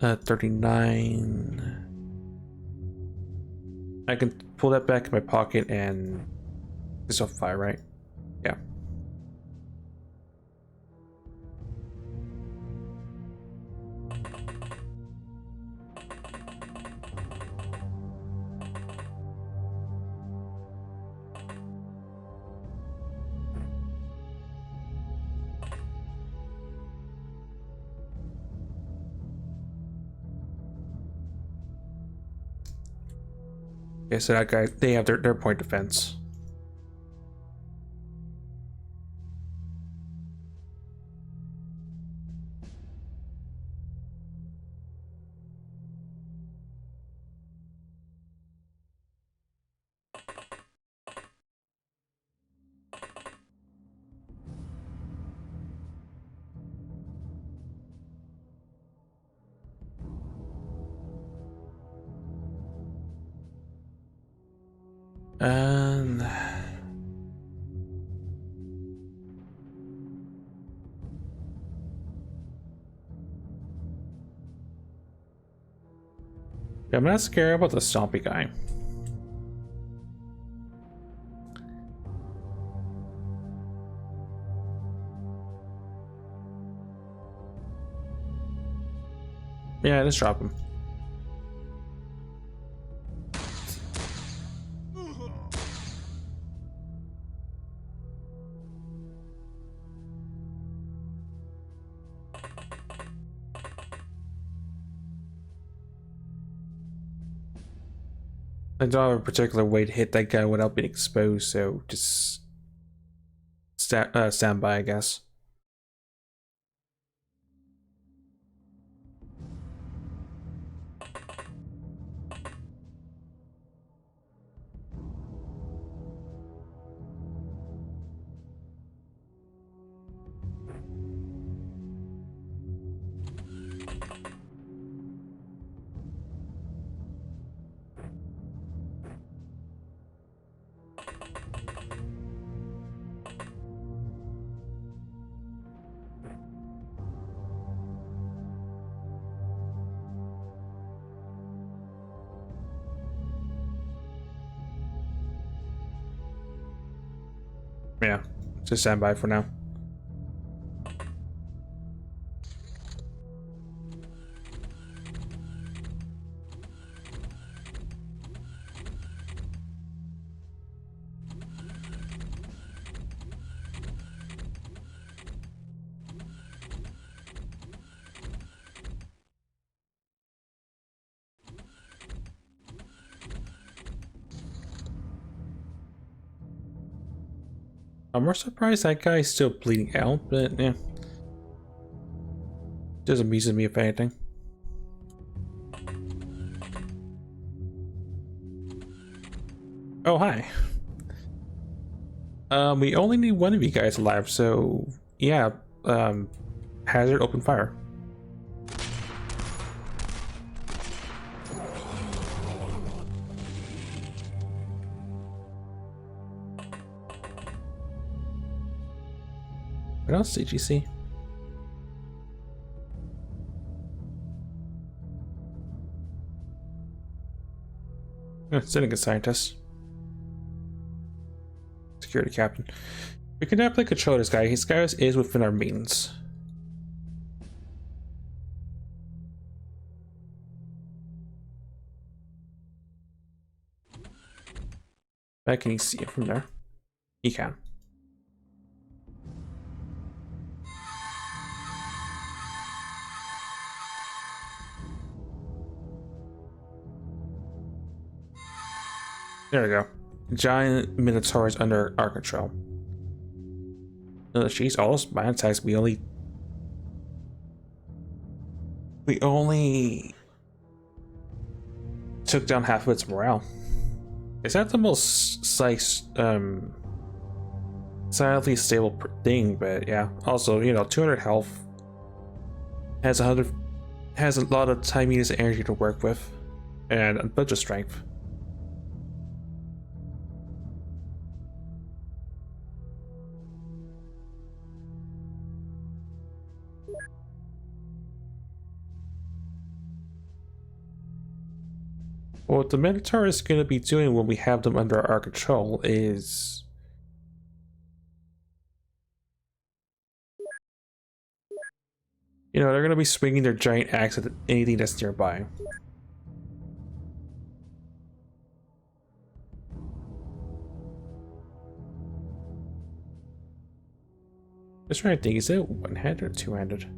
Uh, 39. I can pull that back in my pocket and it's on fire, right? Yeah. Okay, so that guy, they have their point defense. And yeah, I'm not scared about the stompy guy. Yeah, just drop him. I don't have a particular way to hit that guy without being exposed, so just stand by, I guess. Yeah, just stand by for now. I'm more surprised that guy's still bleeding out, but yeah. Just amuses me if anything. Oh, hi. We only need one of you guys alive, so yeah, hazard, open fire. What else did you see? Sitting a scientist. Security captain. We can definitely control this guy. His guy is within our means. Can you see it from there? He can. There we go. Giant minotaurs under our control. She's almost man-sized. We only took down half of its morale. Is that the most silently stable thing? But yeah. Also, you know, 200 health has a lot of time units and energy to work with, and a bunch of strength. What the Minotaur is going to be doing when we have them under our control is... You know, they're going to be swinging their giant axe at anything that's nearby. Just trying to think, is it one-handed or two-handed?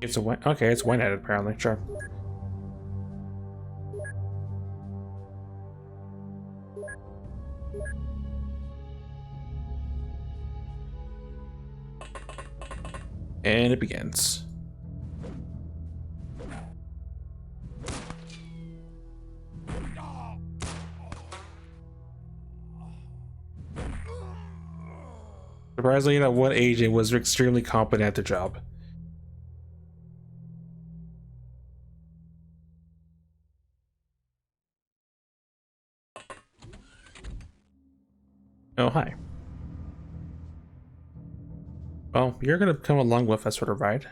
It's a one. Okay, it's one-handed apparently. Sure. And it begins. Surprisingly, that one agent was extremely competent at the job. Oh, hi. Well, you're gonna come along with us for the ride.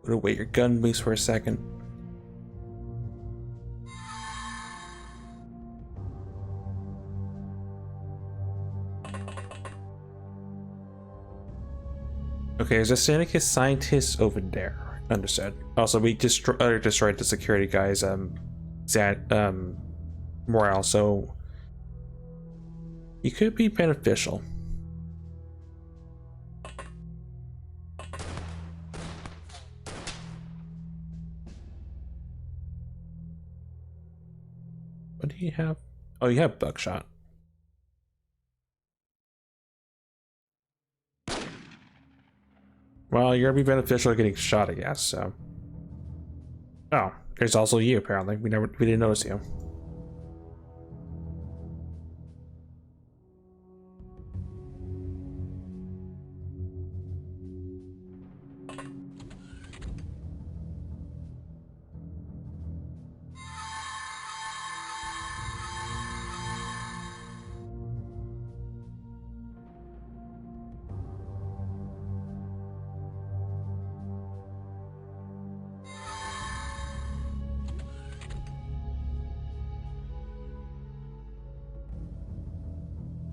Put away your gun, please, for a second. Okay, there's a Syndicate scientist over there. Understood. Also, we destroyed the security guy's morale, so you could be beneficial. What do you have? Oh, you have buckshot. Well, you're gonna be beneficial at getting shot, I guess. So. Oh, there's also you. Apparently, we didn't notice you.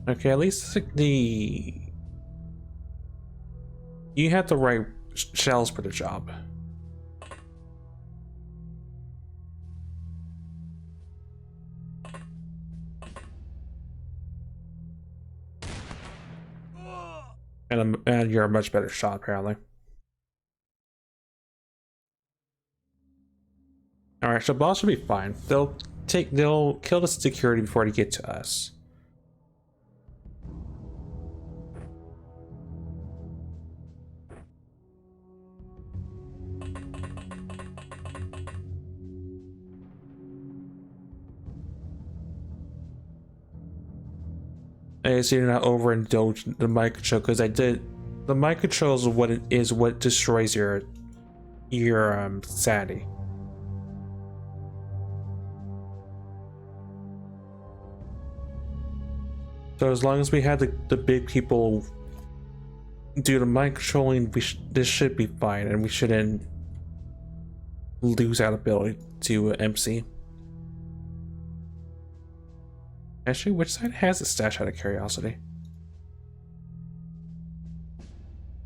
Okay, at least you have the right shells for the job. And you're a much better shot, apparently. All right, so boss will be fine. They'll kill the security before they get to us. I see you're not overindulge the mic control because I did. The mic control is what destroys your sanity. So as long as we had the big people do the mic controlling, this should be fine, and we shouldn't lose that ability to MC. Actually, which side has a stash out of curiosity?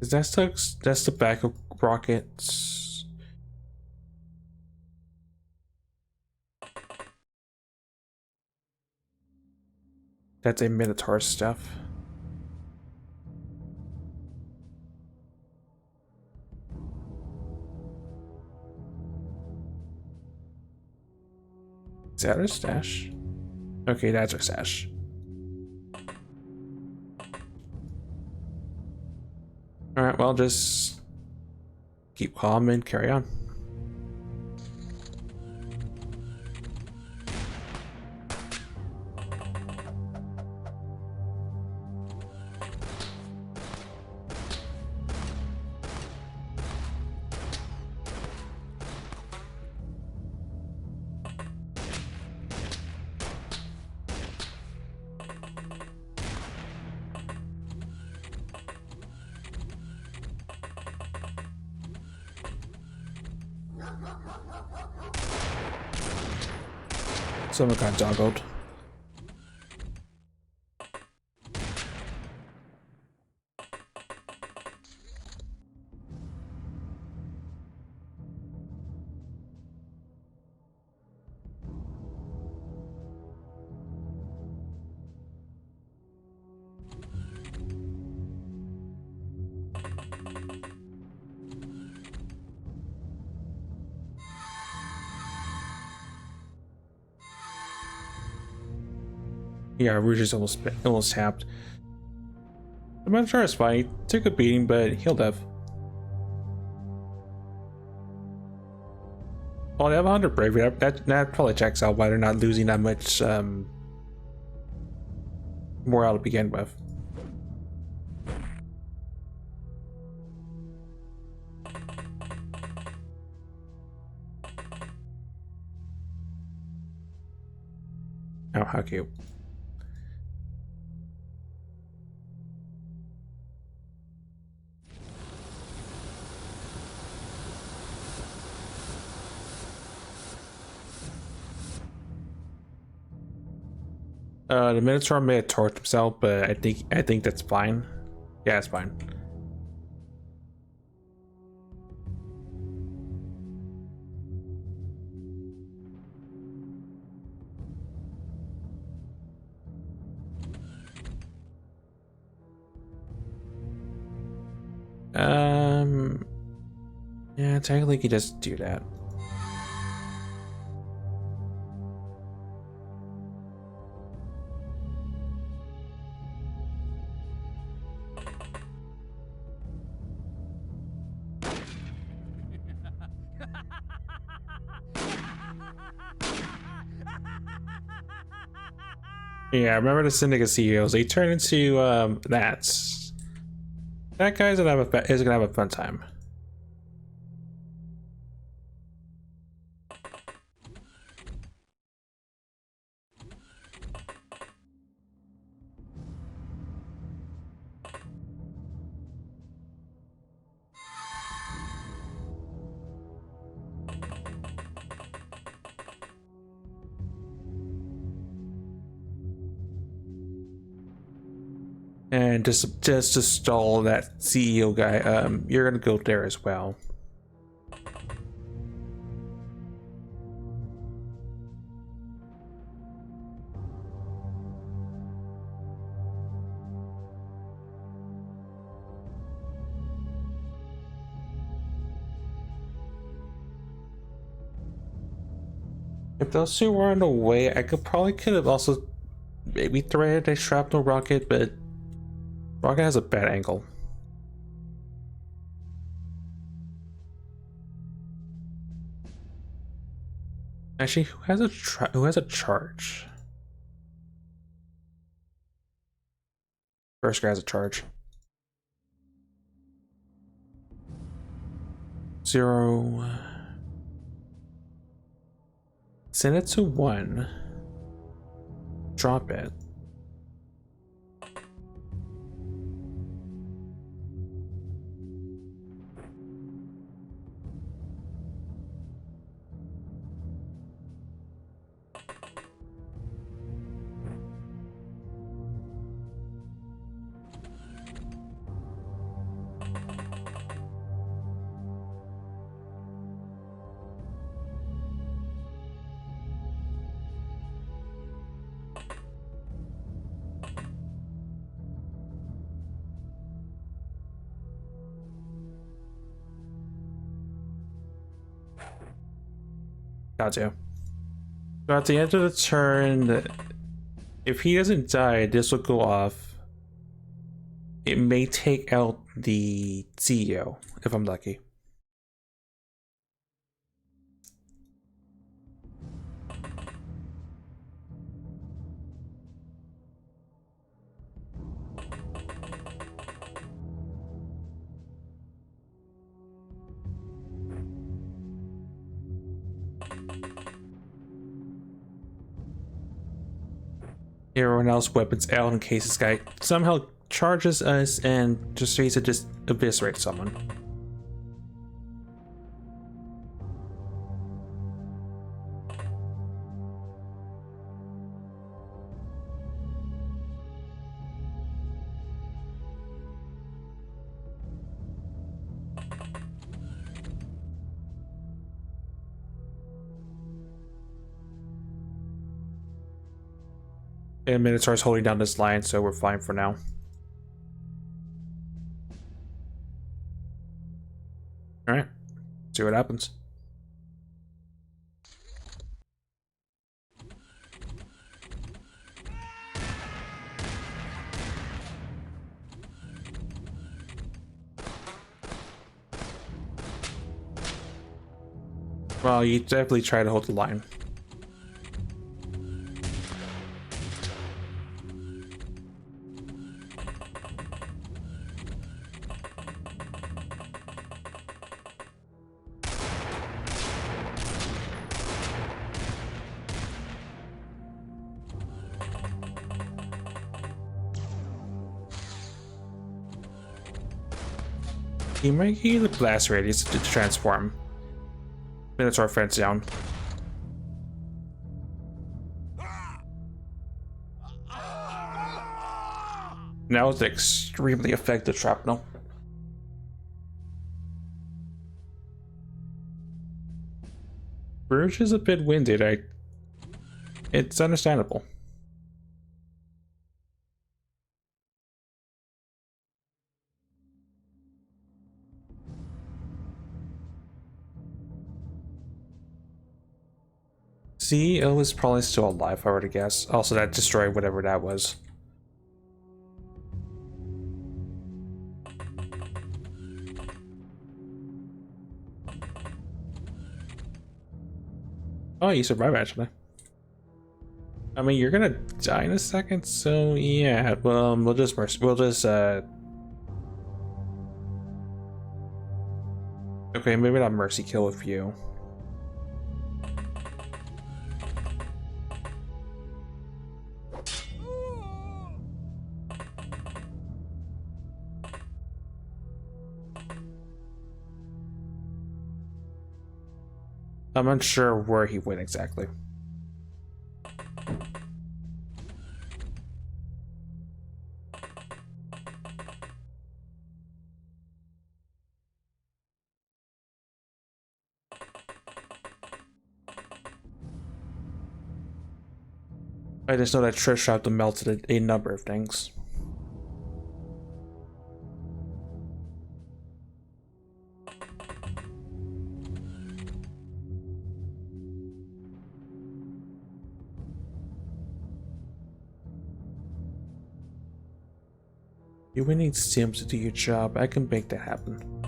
Is that's the back of rockets? That's a Minotaur stuff. Is that our stash? Okay, that's our stash. Alright, well, just keep calm and carry on. Someone got joggled. Yeah, Rouge is almost tapped. The Minotaur is fine. He took a beating, but he'll live. Well, they have 100 bravery. That probably checks out why they're not losing that much morale to begin with. Oh, how cute. The Minotaur may have torched himself, but I think that's fine. Yeah, it's fine. Yeah, technically you could just do that. Yeah, I remember the Syndicate CEOs. They turn into gnats. That guy's gonna have a fun time. And just to stall that CEO guy, you're gonna go there as well. If those two were in the way, I could have also maybe threaded a shrapnel rocket, but rocket has a bad angle. Actually, who has a charge? First guy has a charge. 0. Send it to 1. Drop it. Got to. So at the end of the turn, if he doesn't die, this will go off. It may take out the CEO if I'm lucky. Everyone else weapons out in case this guy somehow charges us and just tries to just eviscerate someone. And Minotaur's holding down this line, so we're fine for now. Alright, see what happens. Well, you definitely try to hold the line. You might use the blast radius to transform Minotaur friends down. Now it's extremely effective shrapnel. Bruges is a bit winded. It's understandable. CEO is probably still alive, I were to guess. Also, that destroyed whatever that was. Oh, you survived actually. I mean, you're gonna die in a second, so yeah. Well, we'll just okay, maybe not mercy kill with you. I'm unsure where he went exactly. I just know that Trish had to melted a number of things. You will need Sims to do your job. I can make that happen.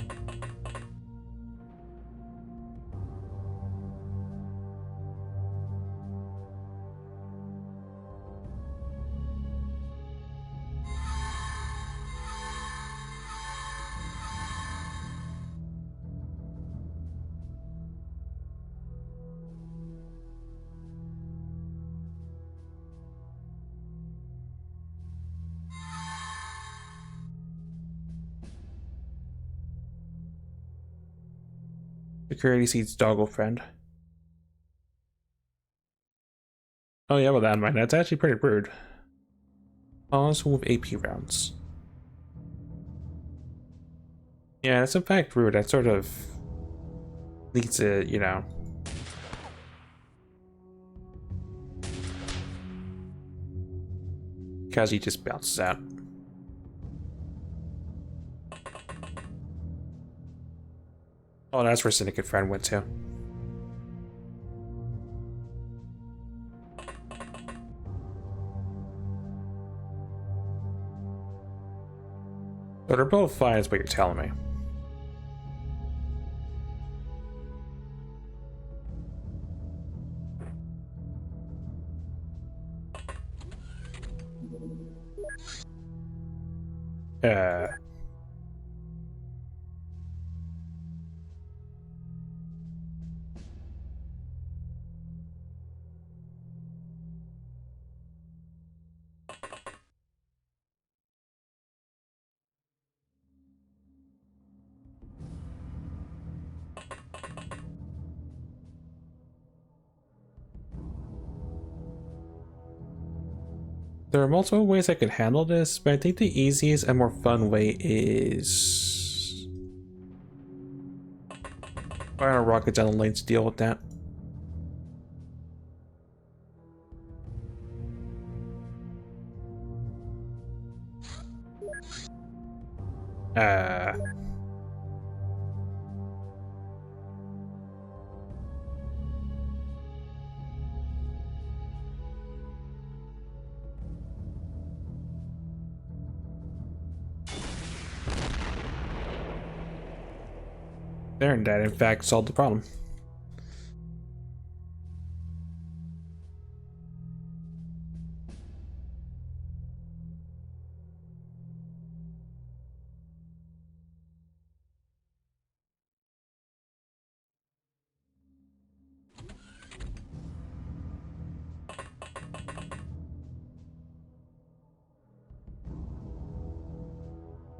Security seats doggle friend. Oh yeah, with that in mind, that's actually pretty rude. Pause with AP rounds. Yeah, that's in fact rude. That sort of leads to, you know. Because he just bounces out. Oh, that's where Syndicate Friend went to. So they're both fine, is what you're telling me. Uh... There are multiple ways I could handle this, but I think the easiest and more fun way is firing a rocket down the lane to deal with that. Uh... There, and that in fact solved the problem.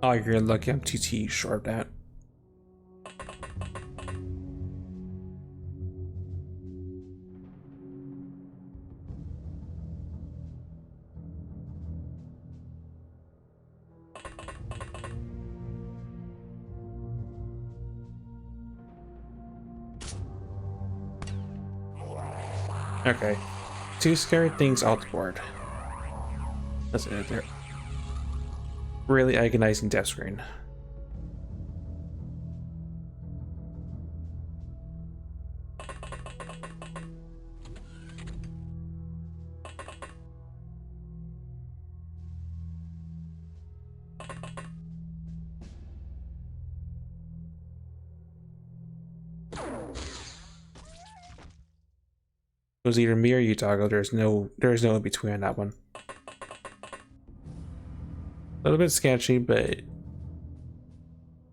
Oh, you're lucky I'm TT short of that. Okay. Two scary things off the board. That's it. They're really agonizing death screen. It was either me or you, Toggle. There's no in between on that one. A little bit sketchy, but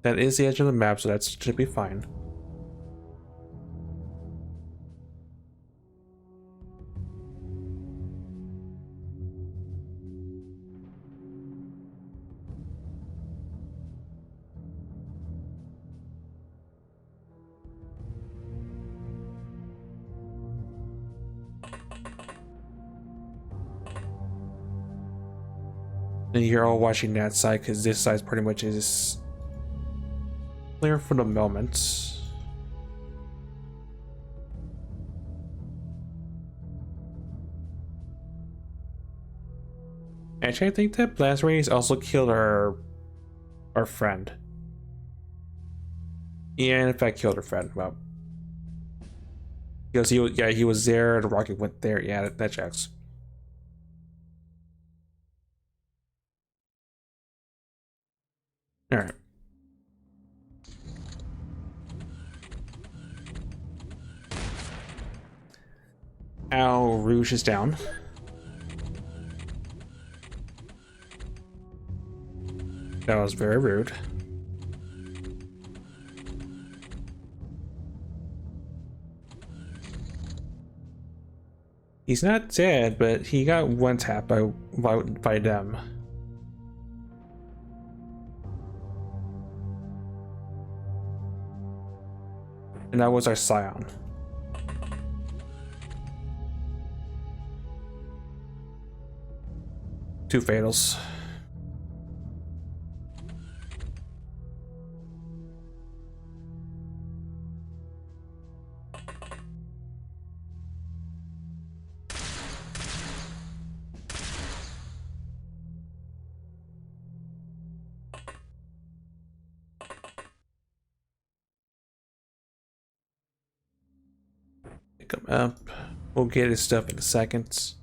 that is the edge of the map, so that should be fine. And you're all watching that side because this side pretty much is clear for the moment. Actually, I think that blast radius also killed our friend. Yeah, in fact, killed her friend. Well, because he was there. The rocket went there. Yeah, that checks. All right. Ow, Rouge is down. That was very rude. He's not dead, but he got one tap by them. And that was our Scion. Two fatals. Pick him up. We'll get his stuff in a second.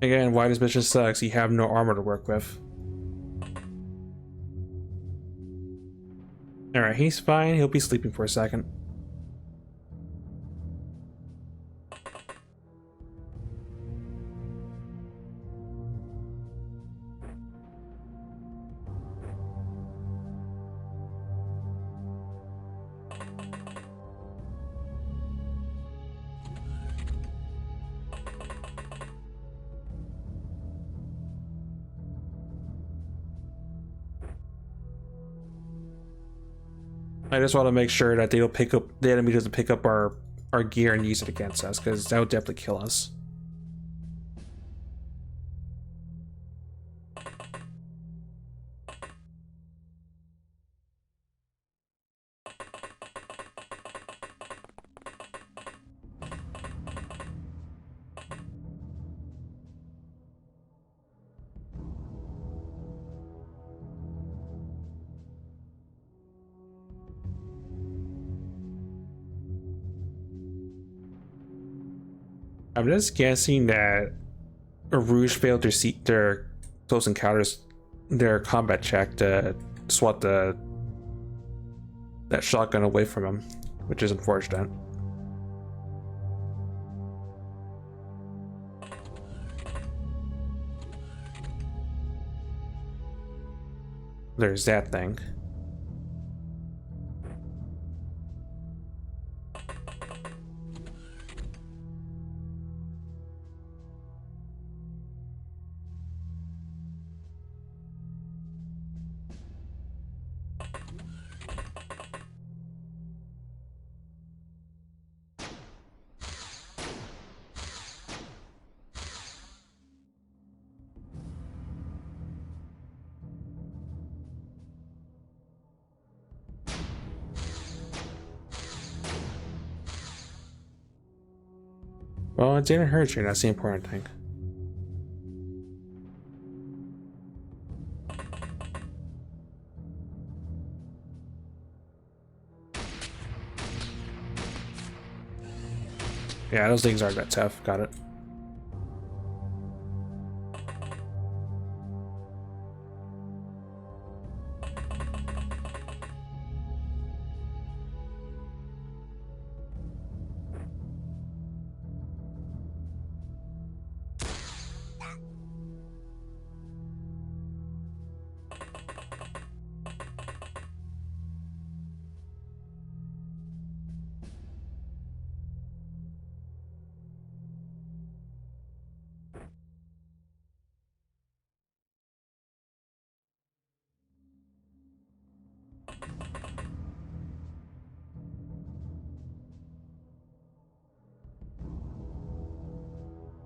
Again, why this mission sucks, you have no armor to work with. Alright, he's fine. He'll be sleeping for a second. I just want to make sure that they don't pick up the enemy doesn't pick up our gear and use it against us, because that would definitely kill us. I'm just guessing that Rouge failed their close encounters, their combat check to swat that shotgun away from him, which is unfortunate. There's that thing. Well, it didn't hurt you, that's the important thing. Yeah, those things aren't that tough. Got it.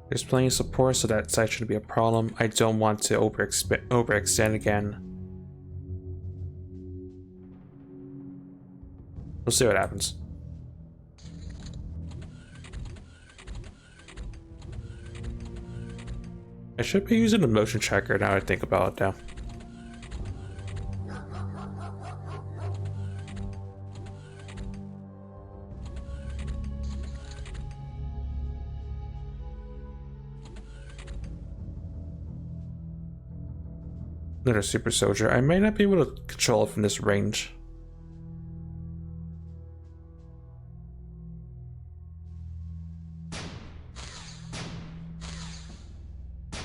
There's plenty of support, so that site shouldn't be a problem. I don't want to overextend again. We'll see what happens. I should be using the motion tracker now I think about it now. Another super soldier. I may not be able to control it from this range.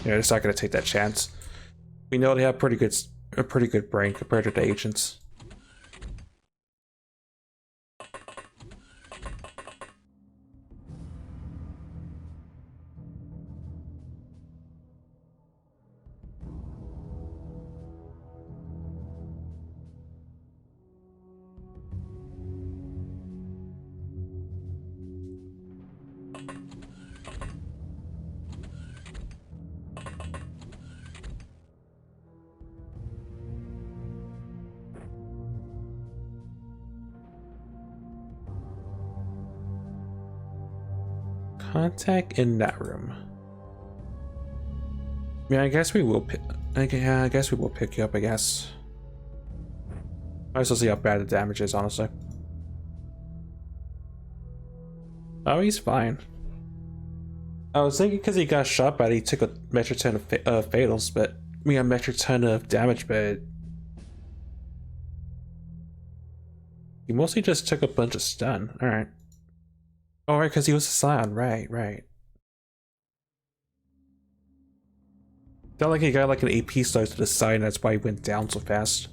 Yeah, just not gonna take that chance. We know they have a pretty good brain compared to the agents. Contact in that room. Yeah, I guess we will pick. Yeah, I guess we will pick you up. I guess. I also see how bad the damage is, honestly. Oh, he's fine. I was thinking because he got shot by it, he took a metric ton of fatals, but we got a metric ton of damage, but he mostly just took a bunch of stun. All right. Oh, right, because he was a scion. Right. Felt like he got like an AP slice to the side, and that's why he went down so fast.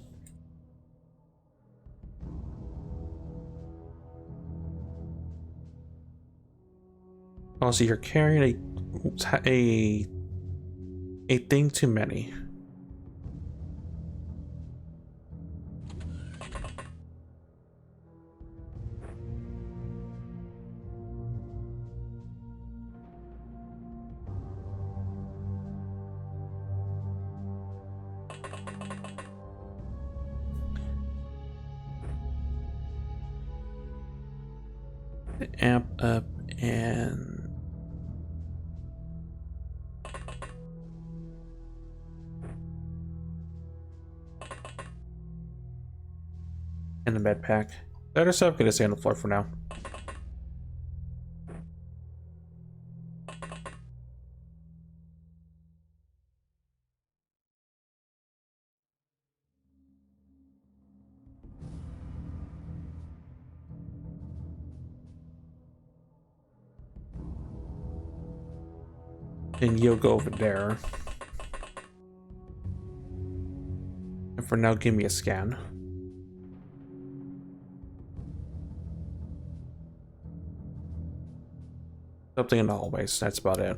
Oh, so you're carrying a thing too many. Amp up and the med pack. The other stuff gonna stay on the floor for now. And you'll go over there. And for now, give me a scan. Something in the hallways, that's about it.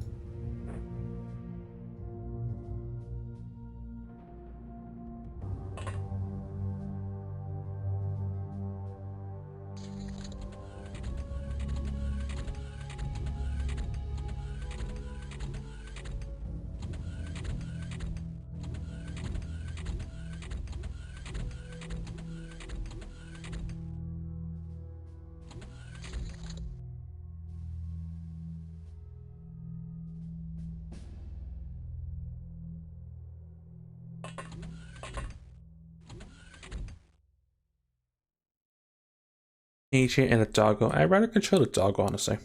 Ancient and a doggo. I'd rather control the doggo, honestly.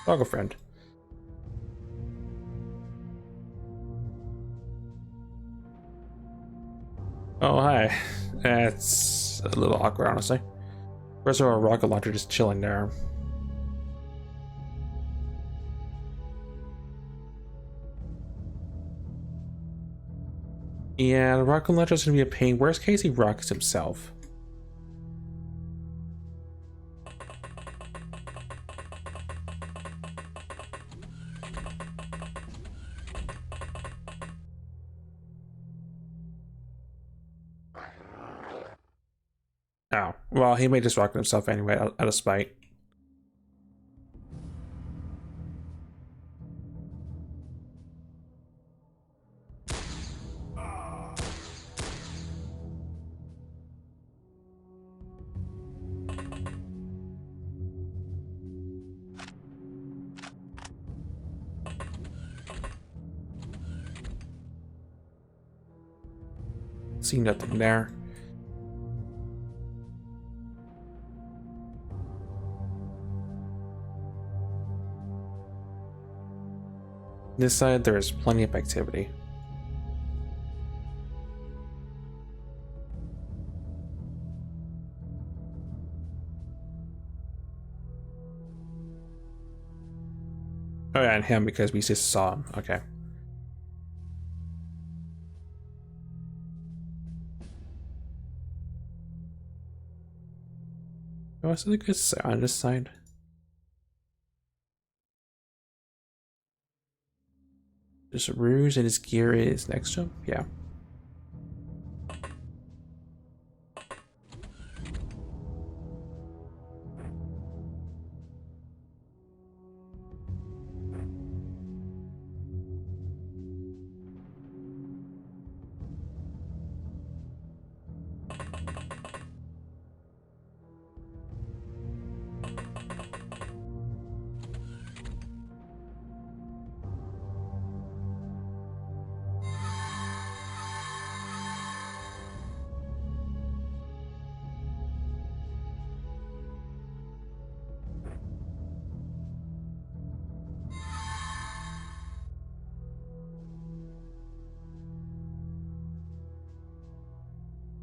Doggo friend. Oh, hi. That's a little awkward, honestly. Where's our rocket launcher just chilling there? Yeah, the rocket launcher's gonna be a pain. Where's Casey Rockets himself? Oh, well, he may just rocket himself anyway, out of spite. See nothing there. This side, there is plenty of activity. Oh yeah, and him because we just saw him. Okay. What's the good side on this side? There's a Rouge and his gear is next to him? Yeah.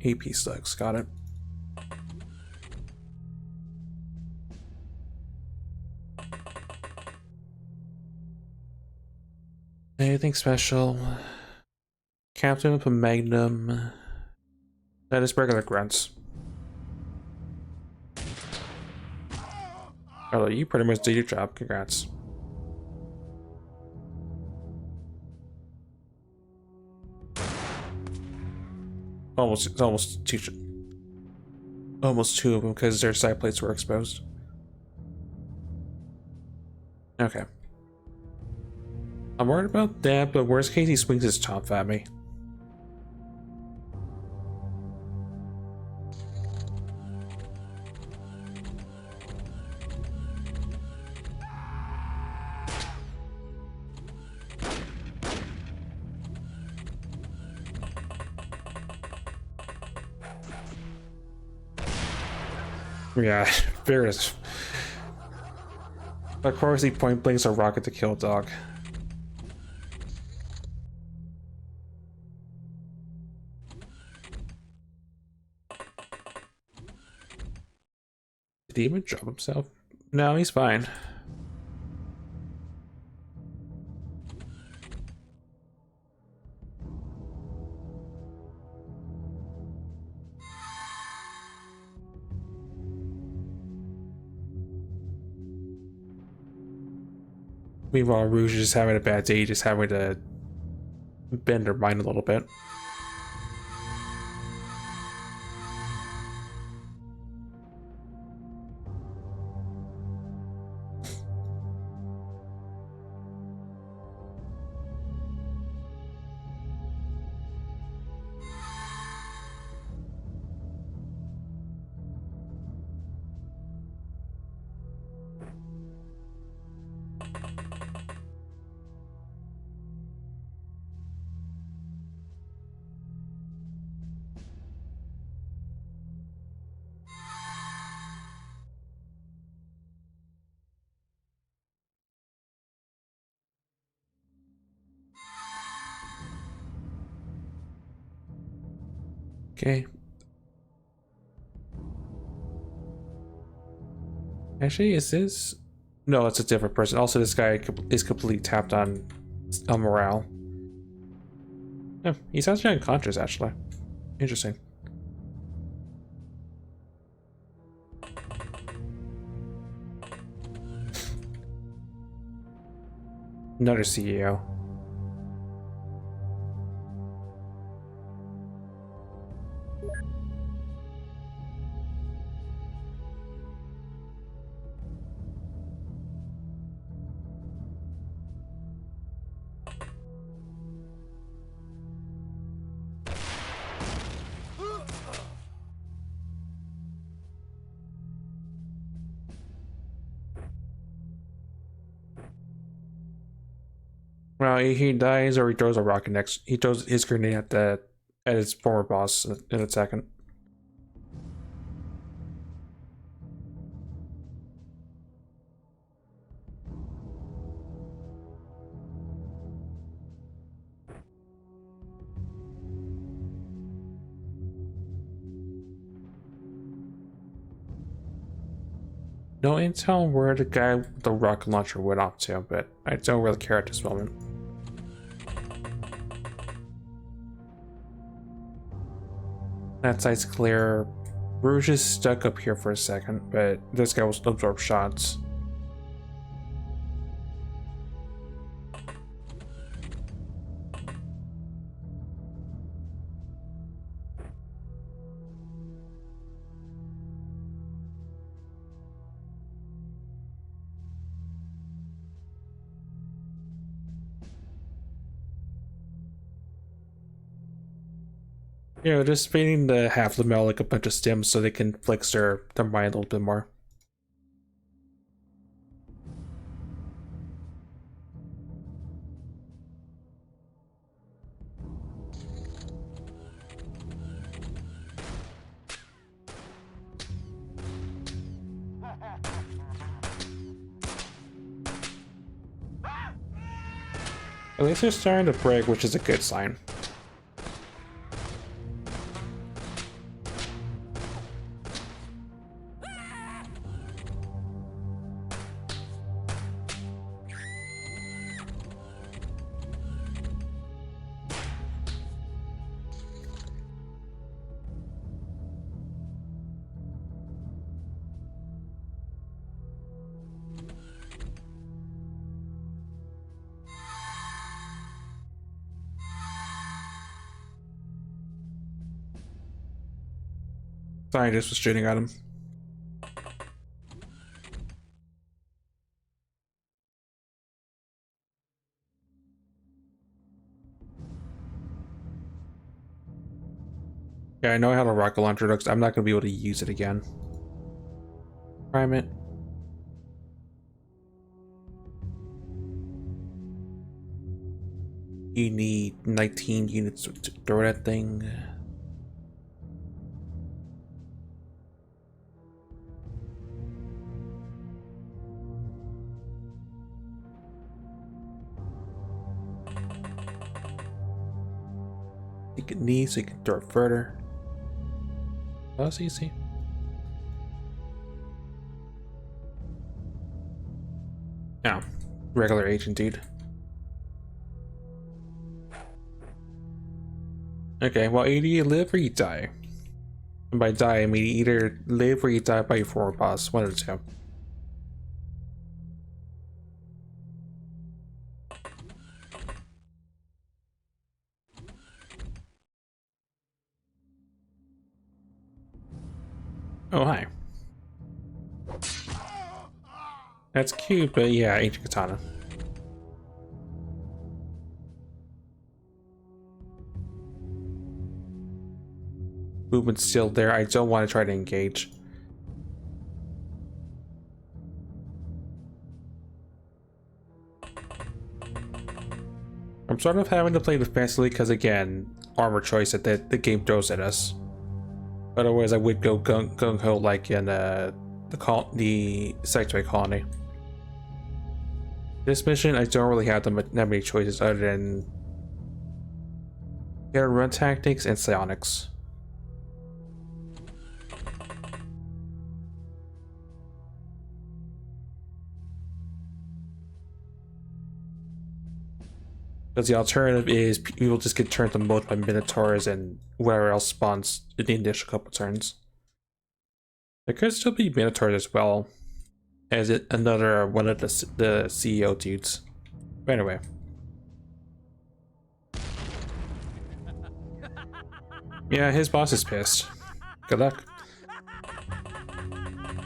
AP slugs, got it. Anything special? Captain with a magnum. That is regular grunts. Oh, you pretty much did your job. Congrats. Almost two of them because their side plates were exposed. Okay. I'm worried about that, but worst case he swings his top at me. Yeah, fair is. Of course, he point blanks a rocket to kill a dog. Did he even drop himself? No, he's fine. Meanwhile, Rouge is just having a bad day, just having to bend her mind a little bit. Okay. Actually, is this? No, it's a different person. Also, this guy is completely tapped on morale. Yeah, he's actually unconscious, actually. Interesting. Another CEO. Well, he dies or he throws a rocket next. He throws his grenade at his former boss in a second. No intel where the guy with the rocket launcher went off to, but I don't really care at this moment. That side's clear. Rouge is stuck up here for a second, but this guy will absorb shots. You know, just feeding the half the metal like a bunch of stems so they can flex their mind a little bit more. At least they're starting to break, which is a good sign. Scientist was shooting at him. Yeah, I know how to rocket launcher looks. I'm not going to be able to use it again. Prime it. You need 19 units to throw that thing. You can knee so you can throw it further. Oh, that's easy. No, regular agent dude. Okay, well, either you live or you die. And by die, I mean either live or you die by your former boss. One of the two. Oh, hi. That's cute, but yeah, ancient katana. Movement's still there. I don't want to try to engage. I'm sort of having to play defensively because, again, armor choice that the game throws at us. Otherwise, I would go gung ho like in the Sectoid colony. This mission, I don't really have that many choices other than run tactics and psionics. Because the alternative is you will just get turned to mode by Minotaurs and whatever else spawns in the initial couple turns. There could still be Minotaurs as well, as another one of the CEO dudes. But anyway. Yeah, his boss is pissed. Good luck.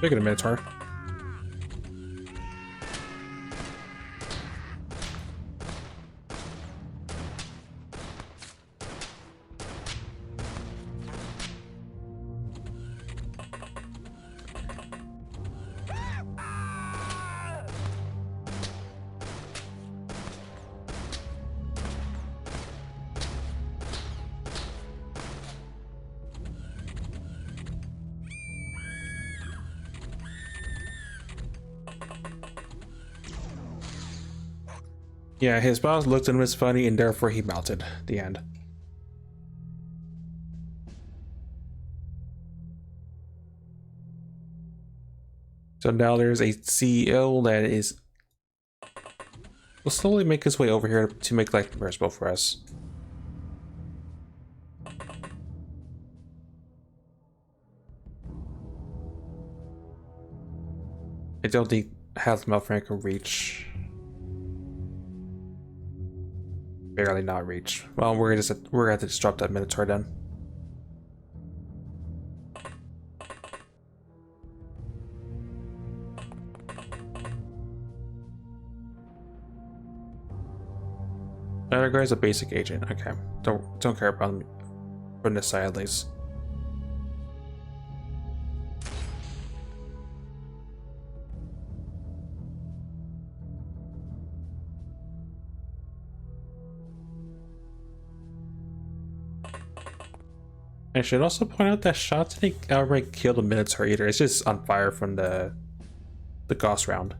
Look at a Minotaur. Yeah, his boss looked at him as funny and therefore he melted. The end. So now there's a CEO that will slowly make his way over here to make life impossible for us. I don't think Half Malfranc can reach. Barely not reach. Well, we're gonna have to disrupt that Minotaur then. That guy's a basic agent. Okay, don't care about him from this side at least. I should also point out that shots didn't outright kill the Minotaur either. It's just on fire from the Gauss round.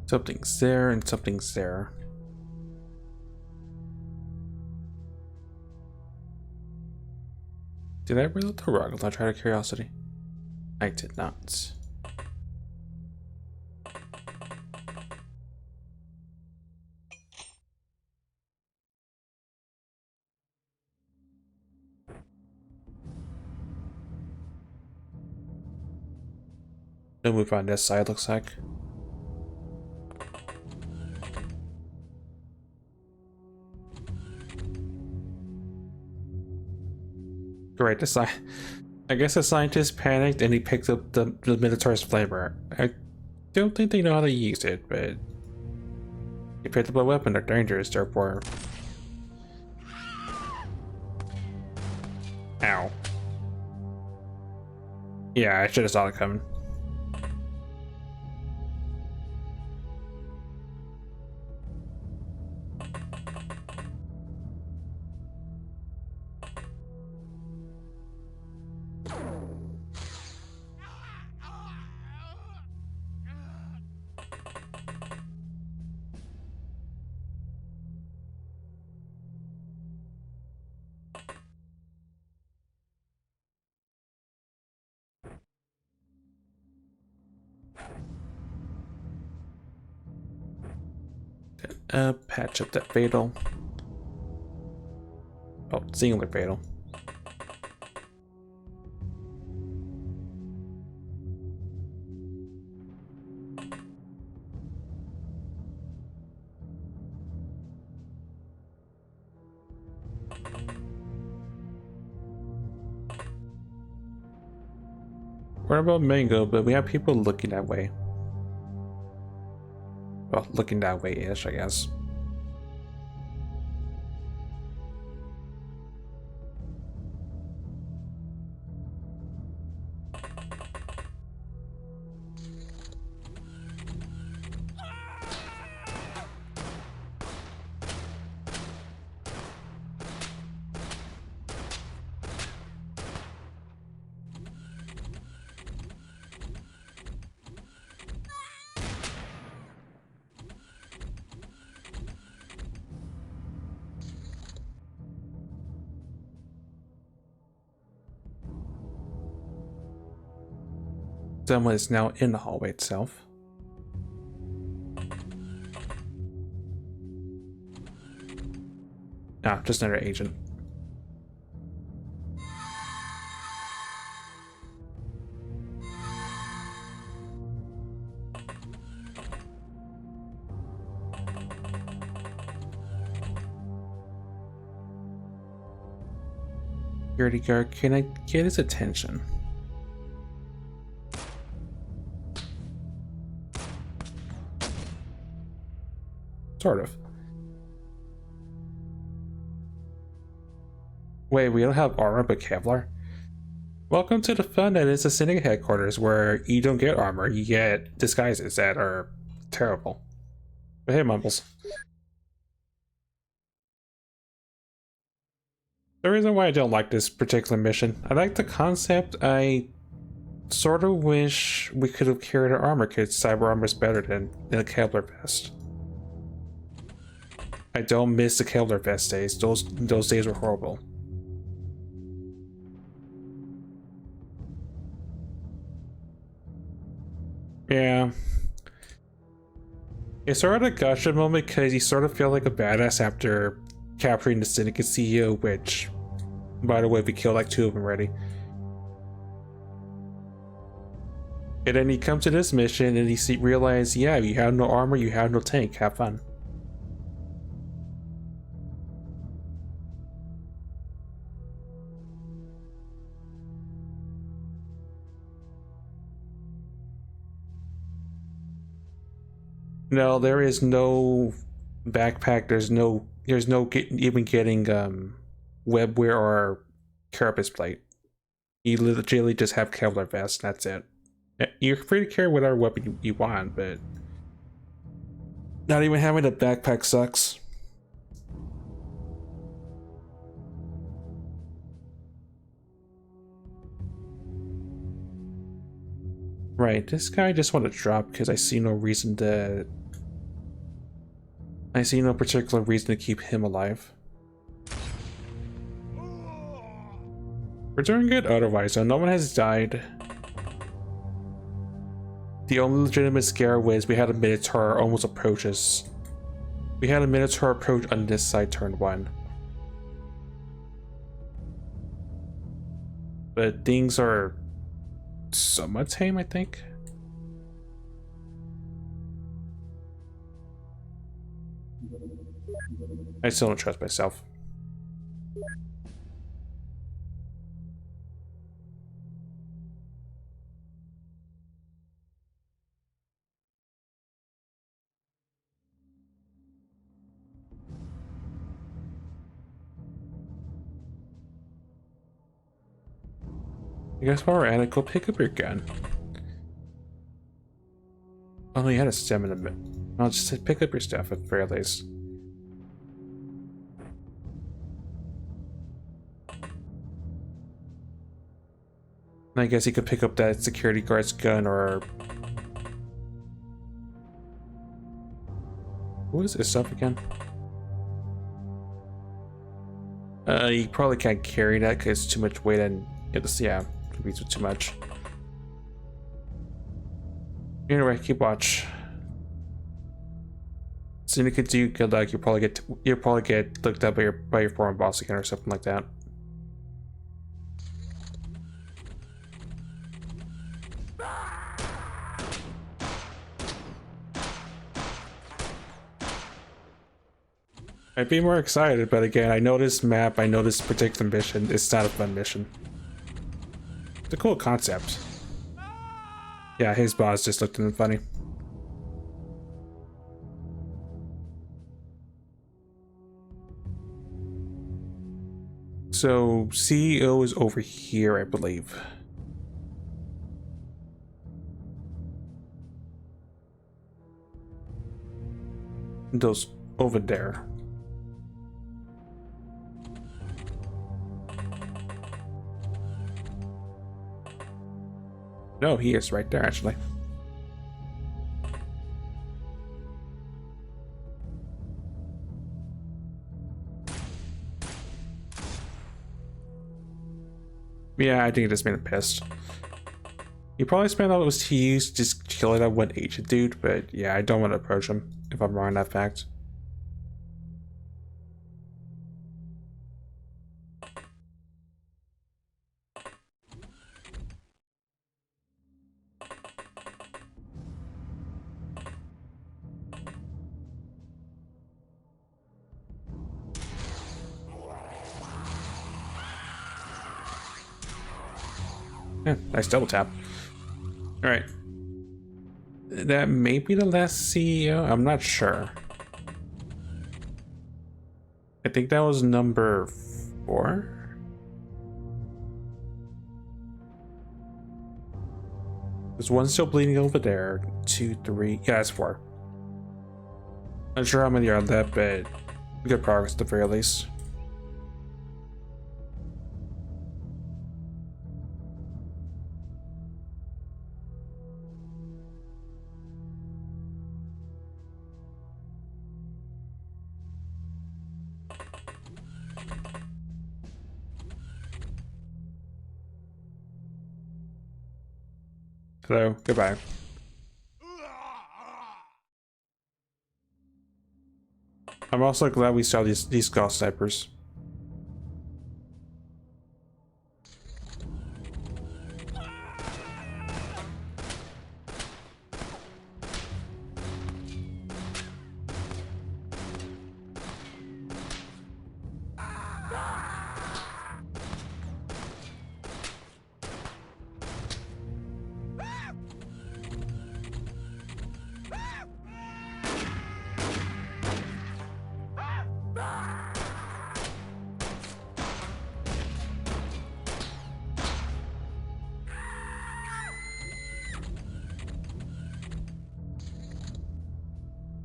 Something's there and something's there. Did I reload the rocket launcher out of curiosity? I did not. No move on this side, looks like. Great, I guess the scientist panicked and he picked up the Minotaur's flavor. I don't think they know how to use it, but he picked up a weapon they're dangerous, therefore. Ow. Yeah, I should have saw it coming. Patch up that fatal. Oh, singular fatal. What about Mango? But we have people looking that way. Well, looking that way-ish, I guess. Someone is now in the hallway itself. Ah, just another agent. Security guard, can I get his attention? Sort of. Wait, we don't have armor but Kevlar? Welcome to the fun that is the Syndicate headquarters, where you don't get armor, you get disguises that are terrible. But hey, Mumbles. The reason why I don't like this particular mission, I like the concept, I sort of wish we could have carried our armor, because cyber armor is better than a Kevlar vest. I don't miss the Kevlar vest days, those days were horrible. Yeah. It's sort of a gotcha moment because you sort of feel like a badass after capturing the Syndicate CEO, which, by the way, we killed like 2 of them already. And then you come to this mission and you realize, yeah, you have no armor, you have no tank, have fun. No, there is no backpack. There's no even getting webware or carapace plate. You literally just have Kevlar vest. That's it. You're free to carry whatever weapon you want, but not even having a backpack sucks. Right, this guy just want to drop because I see no reason to. I see no particular reason to keep him alive. We're doing good otherwise, so no one has died. The only legitimate scare was we had a Minotaur almost approach us. We had a Minotaur approach on this side turn 1. But things are somewhat tame, I think. I still don't trust myself. I guess while we're at it, go pick up your gun. Oh, you had a stamina. I'll just pick up your stuff at the very least. I guess he could pick up that security guard's gun or... What is this stuff again? You probably can't carry that because it's too much weight and yeah, it be too much. Anyway, keep watch. Syndicates you could like you'll probably get looked up by your former boss again or something like that. I'd be more excited, but again, I know this map, I know this particular mission, it's not a fun mission. It's a cool concept. Yeah, his boss just looked at him funny. So, CEO is over here, I believe. Those over there. No, he is right there, actually. Yeah, I think it just made him pissed. He probably spent all those TUs just killing that one agent dude, but yeah, I don't want to approach him if I'm wrong on that fact. Yeah, nice double tap. Alright. That may be the last CEO. I'm not sure. I think that was number 4. There's one still bleeding over there. 2, 3. Yeah, that's 4. Not sure how many are left, but good progress at the very least. Hello, goodbye. I'm also glad we saw these ghost snipers.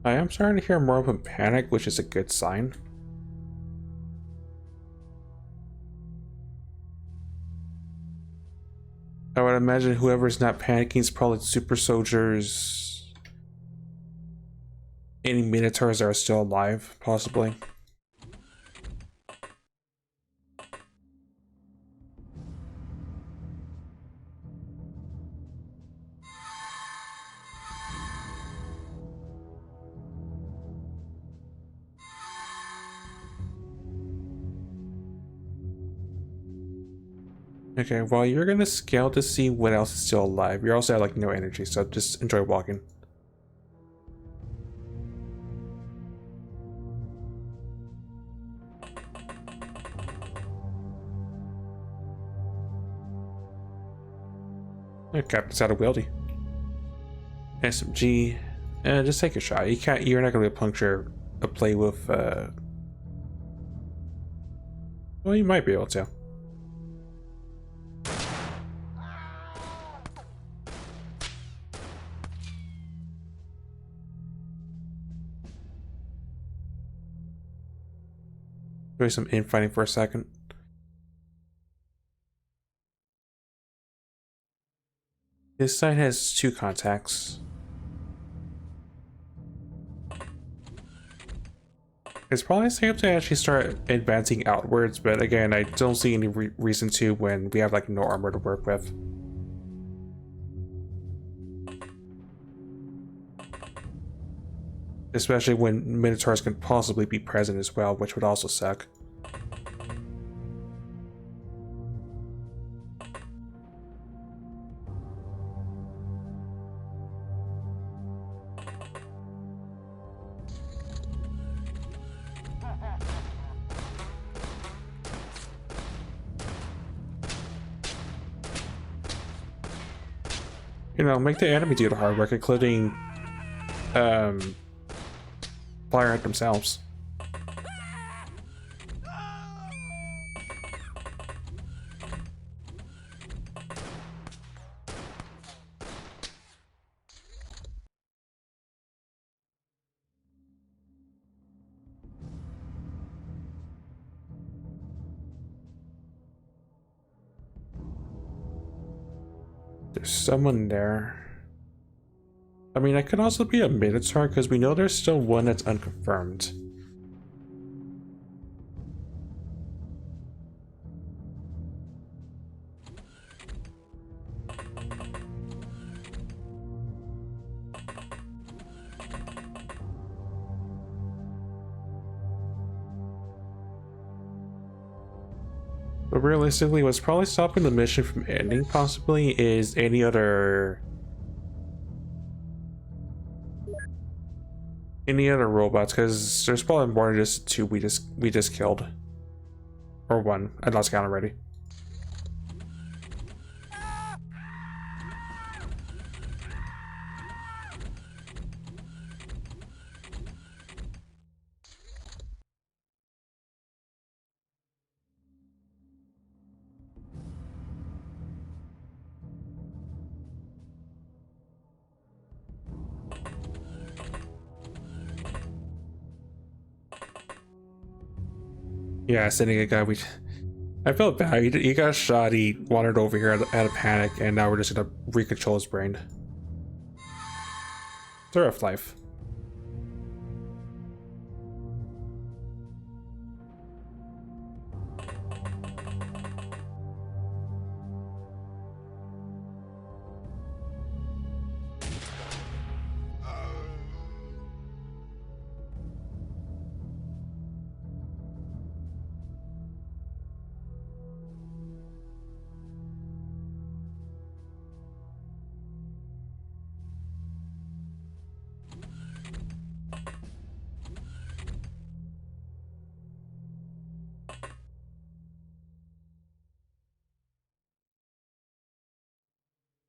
I am starting to hear more of a panic, which is a good sign. I would imagine whoever's not panicking is probably super soldiers. Any minotaurs that are still alive, possibly. Okay, well, you're gonna scout to see what else is still alive. You're also at like no energy, so just enjoy walking. Captain's out of wieldy. SMG. Just take a shot. You're not gonna be able to puncture a play with well, you might be able to. Do some infighting for a second. This side has 2 contacts. It's probably safe to actually start advancing outwards, but again, I don't see any reason to when we have like no armor to work with. Especially when Minotaurs can possibly be present as well, which would also suck. You know, make the enemy do the hard work, including Firehead themselves. There's someone there. I mean, I could also be a Minotaur because we know there's still one that's unconfirmed. But realistically, what's probably stopping the mission from ending possibly is any other robots, because there's probably more than just two we just killed. Or one. I lost count already. Yeah, sending a guy I felt bad. He got shot, he wandered over here out of panic, and now we're just gonna recontrol his brain. It's a rough life.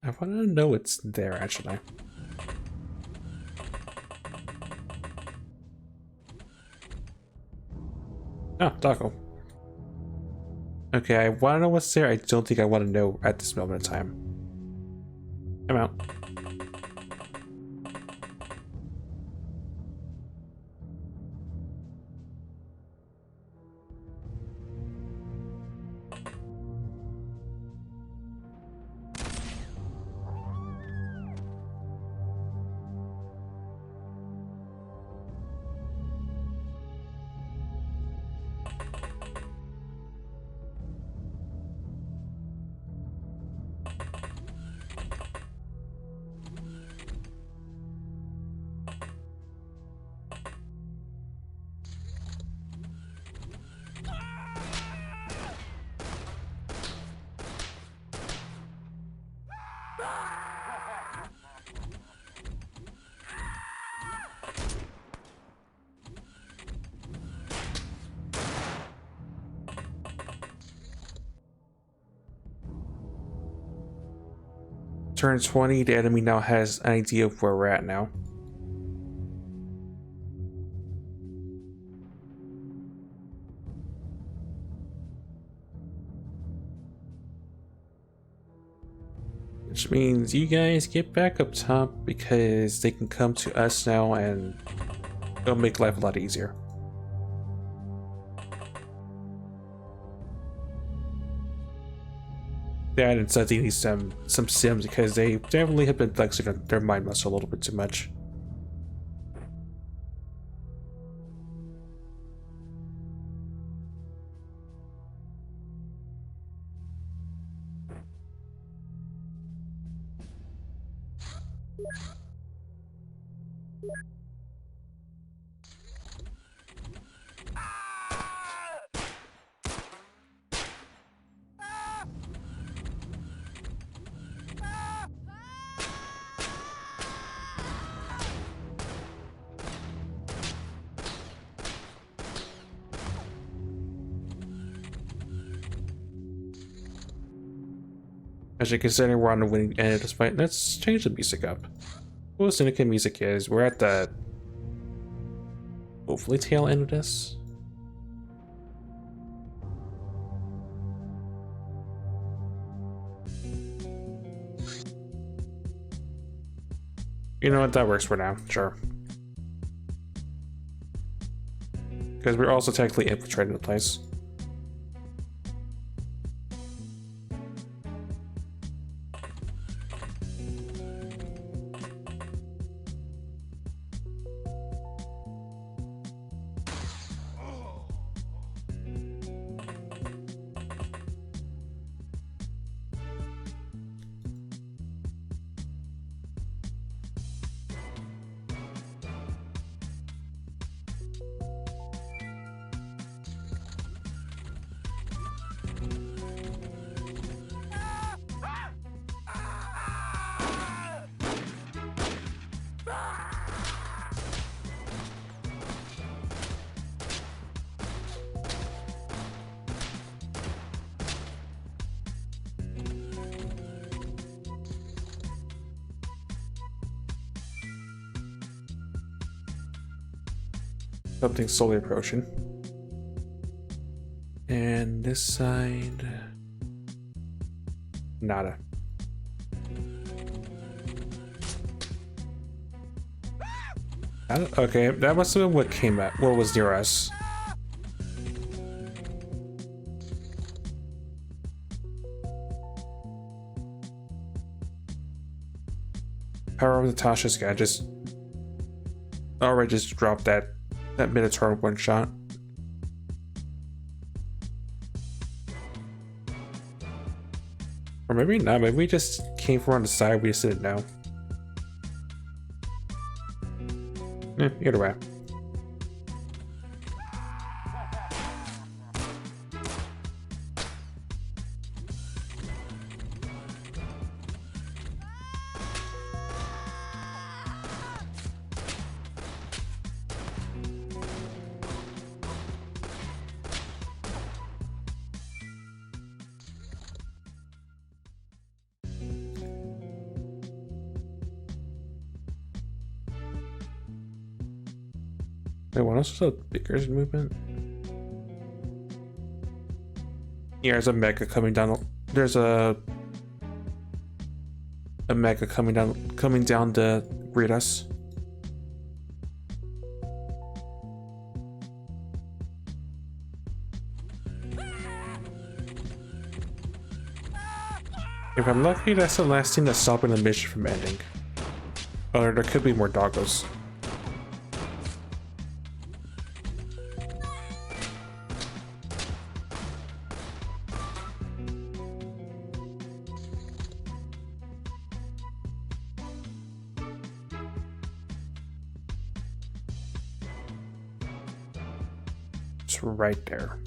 I want to know it's there, actually. Oh, taco. Okay, I want to know what's there. I don't think I want to know at this moment in time. I'm out. Turn 20, the enemy now has an idea of where we're at now. Which means you guys get back up top because they can come to us now and it'll make life a lot easier. That and so they need some sims because they definitely have been flexing their mind muscle a little bit too much. Actually, considering we're on the winning end of this fight, let's change the music up. What Syndicate music is, we're at the hopefully tail end of this. You know what, that works for now, sure. Because we're also technically infiltrating the place. Something slowly approaching. And this side... nada. Okay, that must have been what came at, what was near us. Power of Natasha's guy just already just dropped that Minotaur one shot. Or maybe not, maybe we just came from on the side, we just didn't know. Either way. Wait, what else was a bigger movement? Yeah, there's a mega coming down. There's a mega coming down to greet us. If I'm lucky, that's the last thing that's stopping the mission from ending. Or there could be more doggos. It's right there.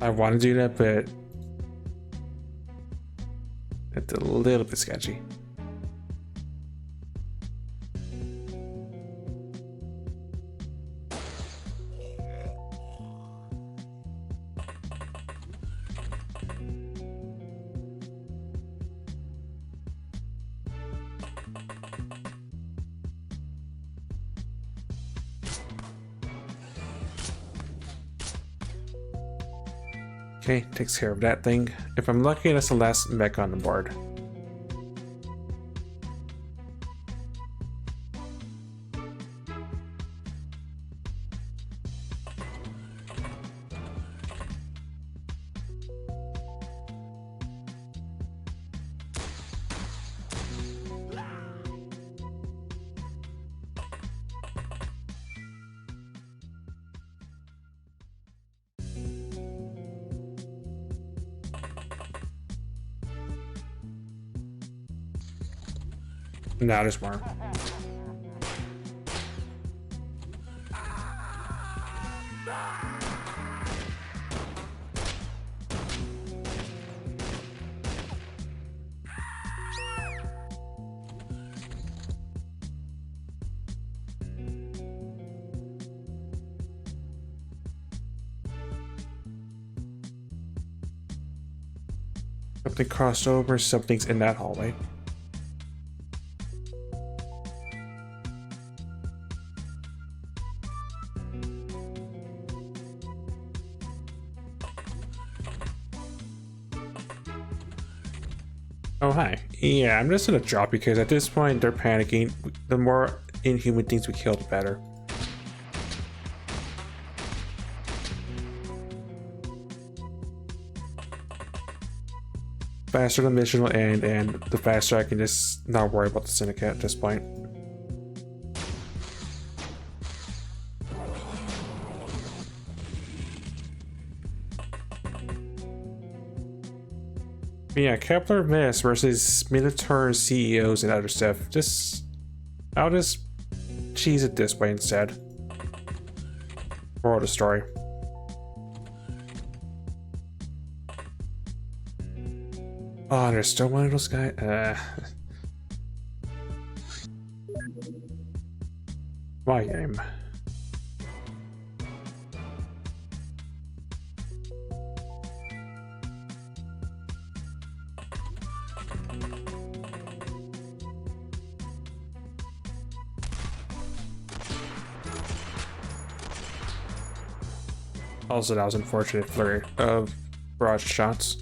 I want to do that, but it's a little bit sketchy. Okay, takes care of that thing. If I'm lucky, that's the last mech on the board. Nah, there's more. Something crossed over, something's in that hallway. Oh, hi. Yeah, I'm just gonna drop because at this point they're panicking. The more inhuman things we kill, the better. Faster the mission will end, and the faster I can just not worry about the syndicate at this point. But yeah, Kepler Miss versus Minotaur CEOs and other stuff. I'll just cheese it this way instead. Moral of the story. Oh, there's still one of those guys. My game. Also, that was unfortunate flurry of barrage shots.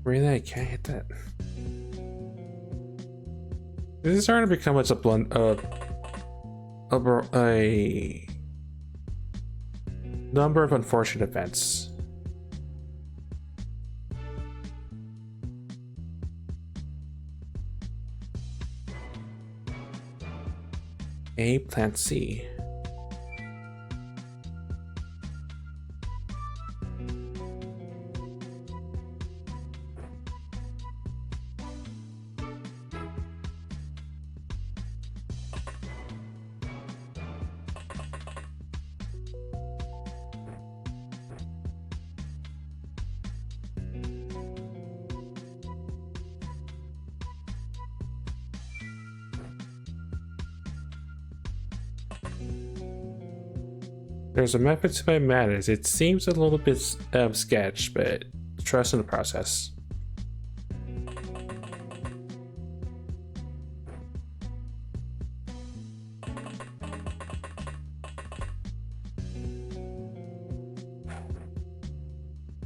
Really, I can't hit that. This is starting to become a number of unfortunate events. A, plant C. There's a method to my madness. It seems a little bit sketch, but trust in the process.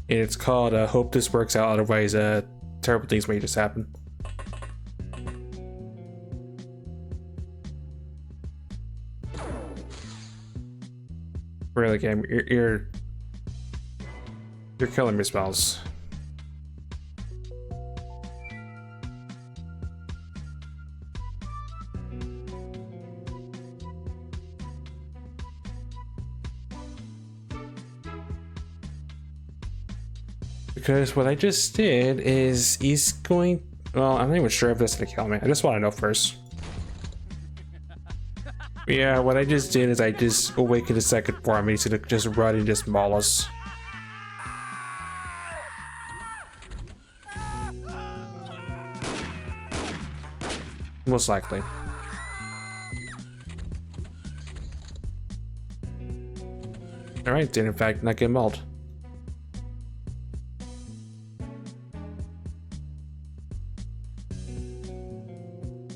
It's called Hope This Works Out, otherwise terrible things may just happen. Really, game, you're killing me, Smells. Because what I just did is he's going. Well, I'm not even sure if this is gonna kill me. I just want to know first. Yeah, what I just did is I just awakened the second form. He's gonna just run and just maul us. Most likely. Alright, did in fact not get mauled.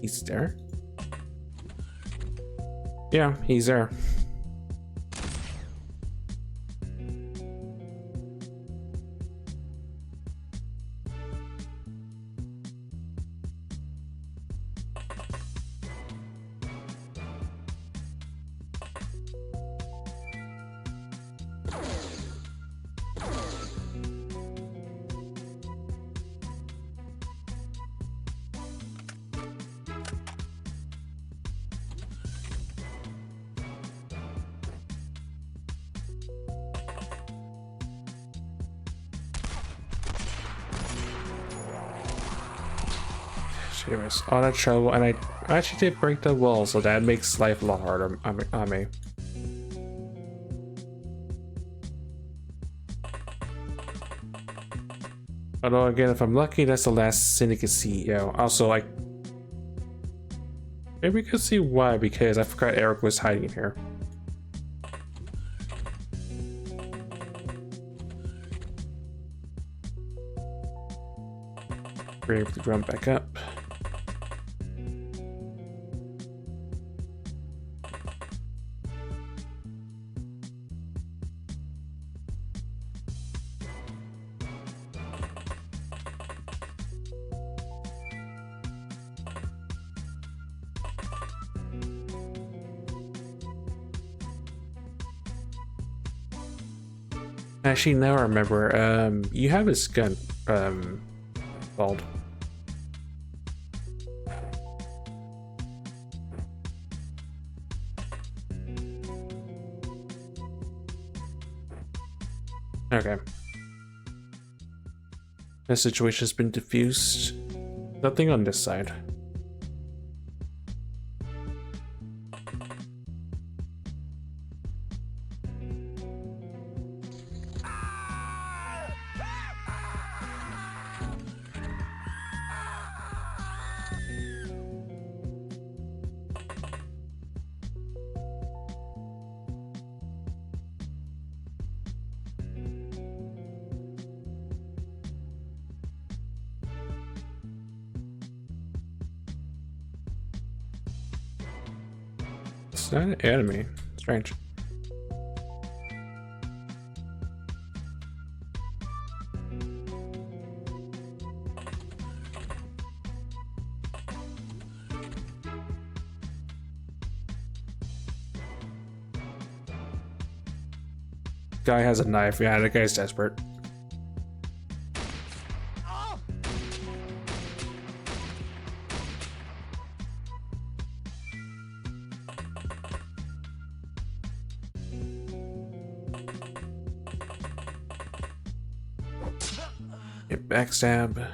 He's there? Yeah, he's there. Anyways, all that trouble, and I actually did break the wall, so that makes life a lot harder on me. Although again, if I'm lucky, that's the last Syndicate CEO. Also, like, maybe we could see why, because I forgot Eric was hiding in here. We're able to run back up. Actually, now I remember. You have his gun, Bald. Okay. The situation's been diffused. Nothing on this side. It's not an enemy. Strange. Guy has a knife. Yeah, that guy's desperate. Get backstab.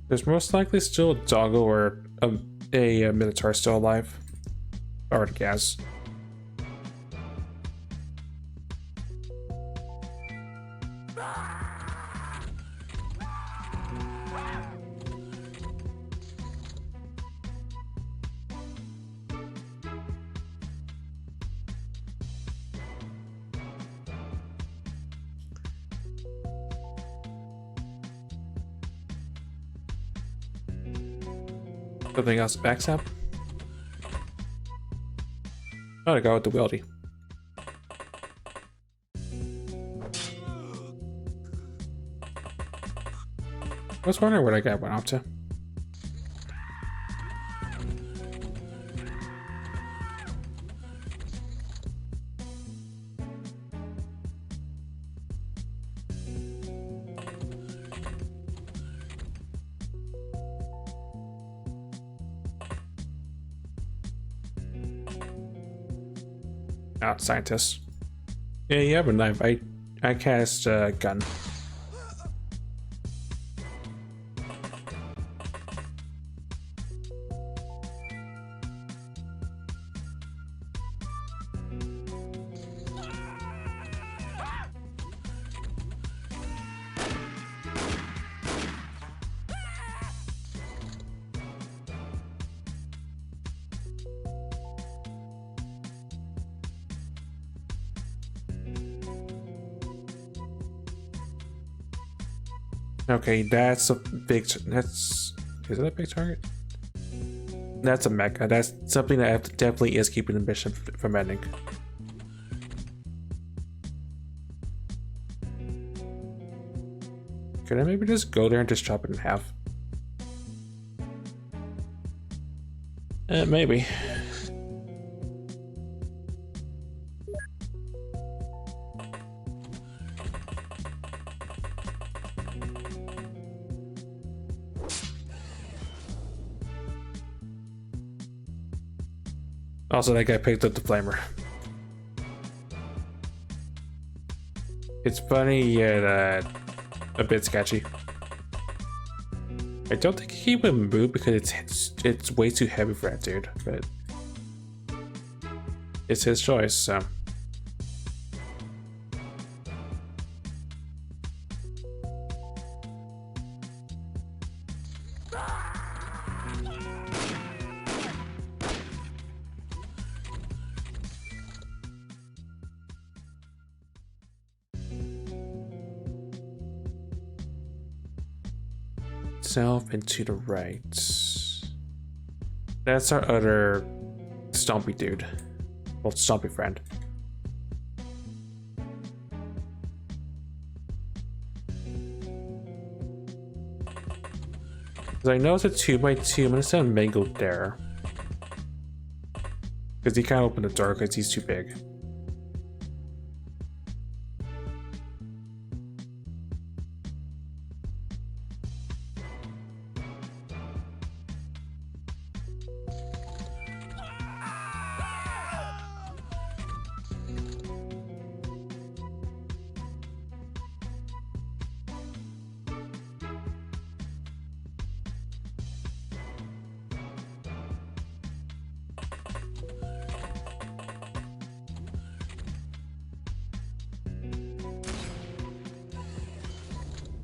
There's most likely still a doggo or a Minotaur still alive. I already guess. Something else backstab? Gotta go with the wieldy. I was wondering what I got went off to. Ah, scientist. Yeah, you have a knife. I cast a gun. Okay, that's a big. Is it a big target? That's a mecha. That's something that definitely is keeping the mission from ending. Could I maybe just go there and just chop it in half? Maybe. Also, that guy picked up the flamer. It's funny yet a bit sketchy. I don't think he would move because it's way too heavy for that dude, but it's his choice, so. South and to the right. That's our other Stompy dude. Well, Stompy friend. Because I know it's a 2x2, I'm gonna send Mango there. Because he can't open the door because he's too big.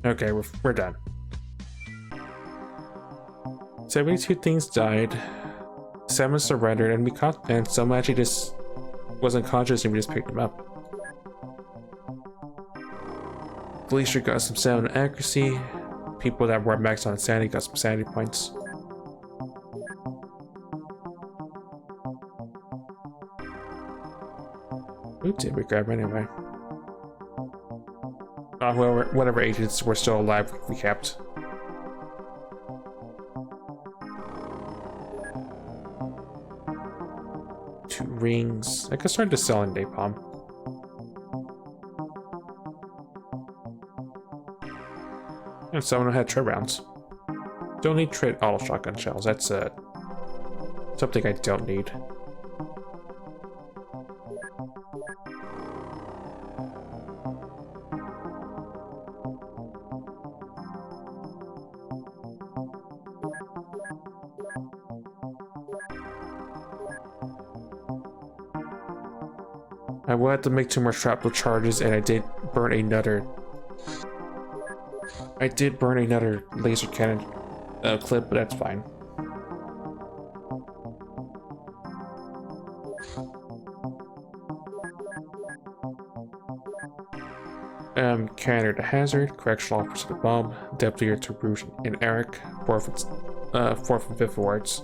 Okay, we're done. 72 things died, 7 surrendered, and we caught, and some actually just wasn't conscious and we just picked them up. Glacier got some sound and accuracy. People that were maxed on sanity got some sanity points. Who did we grab anyway? Whatever agents were still alive, we kept. Two rings. I could start to sell in napalm. And someone who had trade rounds. Don't need trade auto shotgun shells. That's something I don't need. I wanted to make 2 more shrapnel charges, and I did burn another laser cannon clip, but that's fine. Cannon to Hazard, Correctional Officer to Bomb, Deputy to Rouge and Eric, 4th and 5th awards.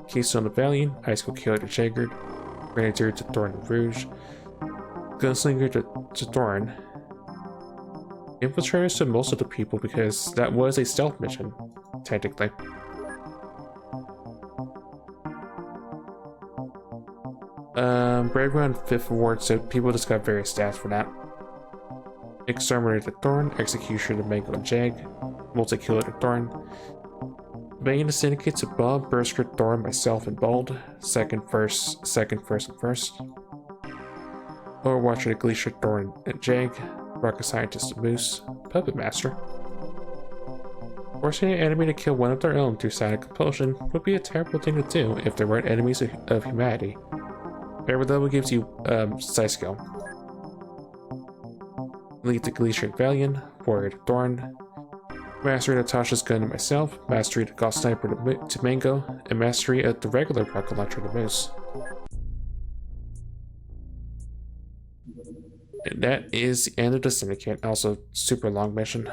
Keystone to Valiant, High School Killer to Jagged, Grenadier to Thorn and Rouge, Gunslinger to Thorn. Infiltrators to most of the people because that was a stealth mission, technically. Brave Run 5th award, so people just got various stats for that. Exterminator to Thorn, Executioner to Mango and Jag, Multi-Killer to Thorn, Bane to Syndicate to Bob, Berserker, Thorn, myself, and Bald, second, first, and first. Overwatcher to Glacier, Thorn, and Jag, Rocket Scientist to Moose, Puppet Master. Forcing an enemy to kill one of their own through silent compulsion would be a terrible thing to do if they weren't enemies of humanity. Every level gives you size skill. Lead to Glacier and Valiant, Warrior to Thorn, Mastery Natasha's gun to myself, Mastery to Ghost Sniper to Mango, and Mastery at the regular rocket launcher to Moose. And that is the end of the Syndicate, also super long mission.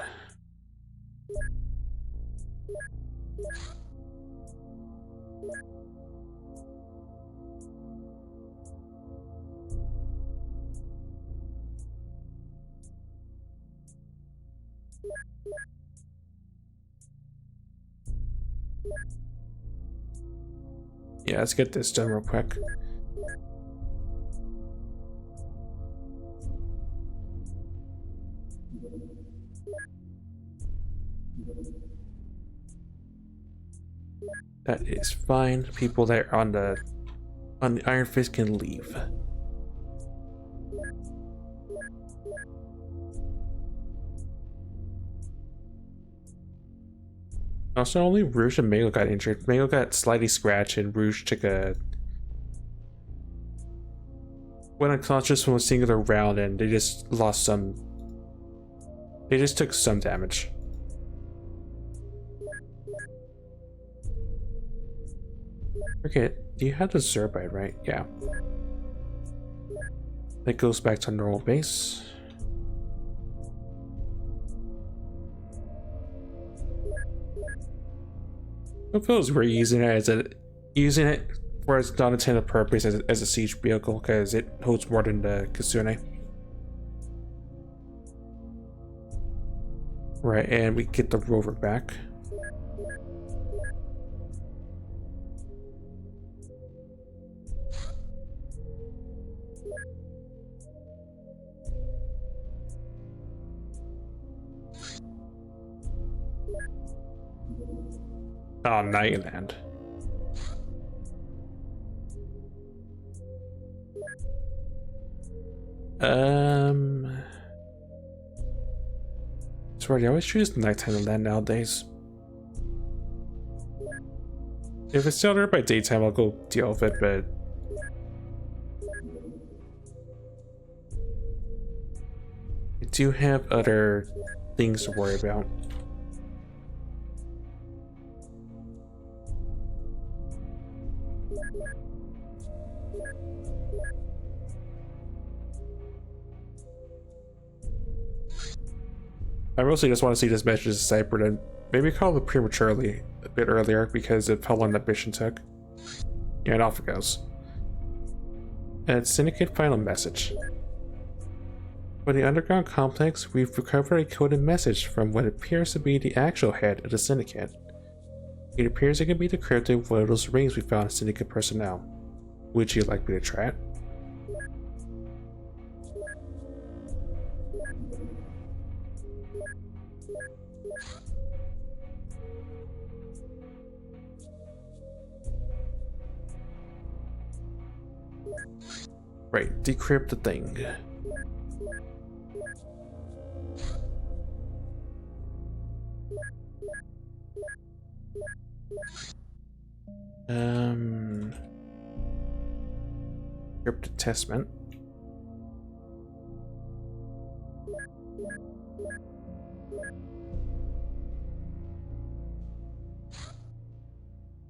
Yeah, let's get this done real quick. That is fine. People that are on the on the Iron Fist can leave. Also, only Rouge and Mango got injured. Mango got slightly scratched, and Rouge took a went unconscious from a singular round, and they just lost some. They just took some damage. Okay, you had the Zerbite, right? Yeah. That goes back to normal base. It feels we're using it for its non-intended purpose as a siege vehicle because it holds more than the Kitsune. Right, and we get the rover back. Oh, Nightland. Sorry, I always choose nighttime land nowadays. If it's still there by daytime, I'll go deal with it, but I do have other things to worry about. I mostly just want to see this message deciphered and maybe call it prematurely a bit earlier because of how long that mission took. Yeah, and off it goes. And Syndicate final message. For the underground complex, we've recovered a coded message from what appears to be the actual head of the Syndicate. It appears it could be decrypted with one of those rings we found in Syndicate personnel. Would you like me to try it? Right, decrypt the thing. Decrypted testament.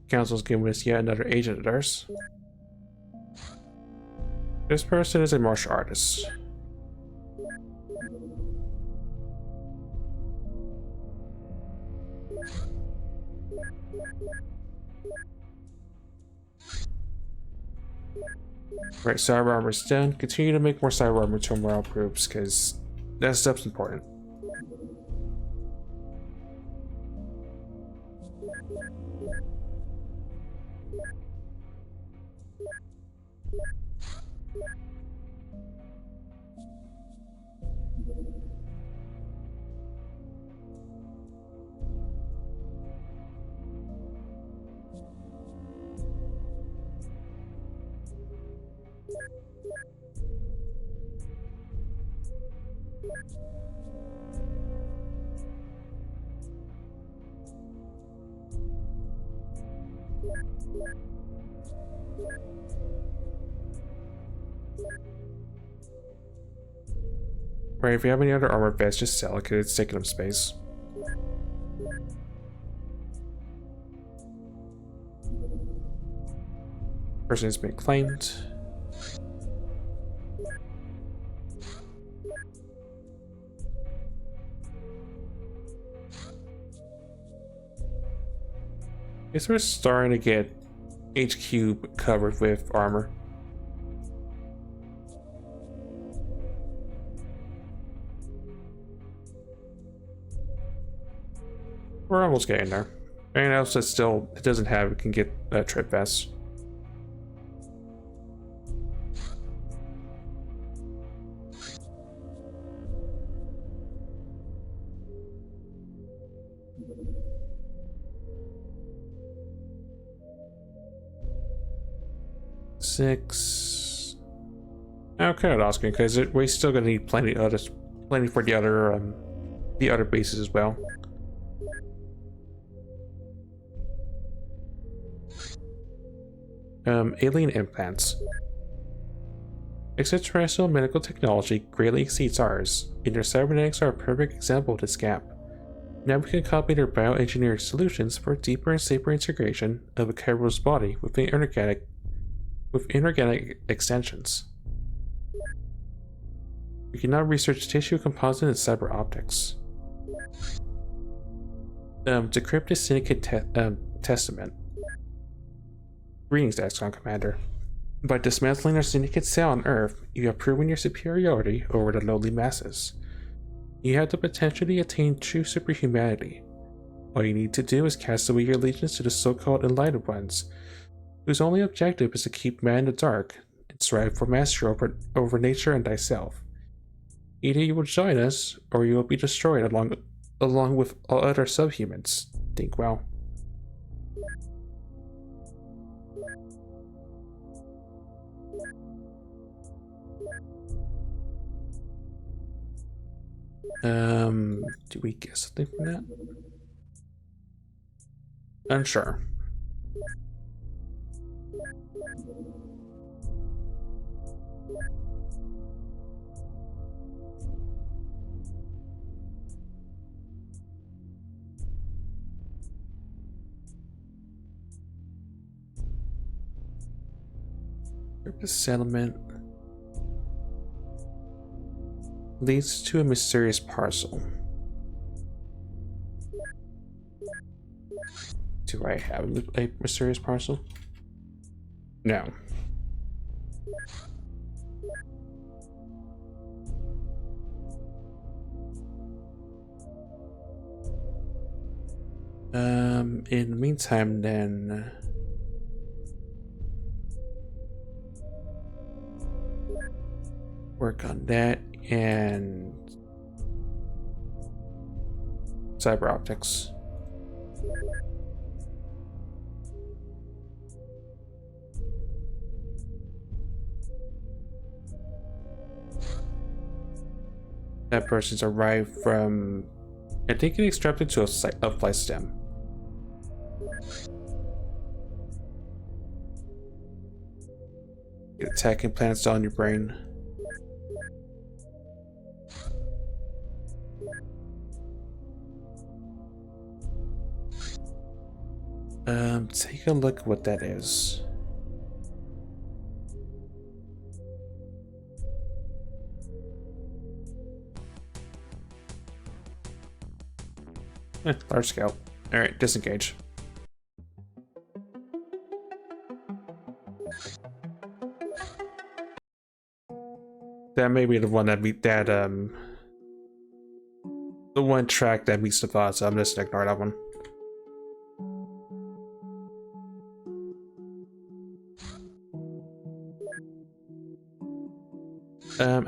Council's giving us yet another agent of theirs. This person is a martial artist. Right, cyber armor's done. Continue to make more cyber armor to morale proofs, because that stuff's important. Right, if you have any other armor vests, just sell it because it's taking up space. Person has been claimed. Guess we're starting to get HQ covered with armor. We're almost getting there. Anything else that still it doesn't have, it can get a trip vest. 6. I'm kind of asking because we're still gonna need plenty for the other bases as well. Alien implants. Extraterrestrial medical technology greatly exceeds ours, and their cybernetics are a perfect example of this gap. Now we can copy their bioengineering solutions for deeper and safer integration of a Chiro's body with inorganic extensions. We can now research tissue composite and cyber optics. Decrypt the Syndicate Testament. Greetings, XCOM Commander. By dismantling our Syndicate cell on Earth, you have proven your superiority over the lowly masses. You have the potential to attain true superhumanity. All you need to do is cast away your allegiance to the so-called Enlightened Ones, whose only objective is to keep man in the dark and strive for mastery over nature and thyself. Either you will join us, or you will be destroyed along with all other subhumans. Think well. Do we get something from that? Unsure. The settlement leads to a mysterious parcel. Do I have a mysterious parcel? No. In the meantime, then. Work on that and cyber optics. That person's arrived from, I think, it extracted to a flight stem. Get attacking planets on your brain. Take a look at what that is. Large scale. Alright, disengage. That may be the one that the one track that meets the thoughts, so I'm just gonna ignore that one.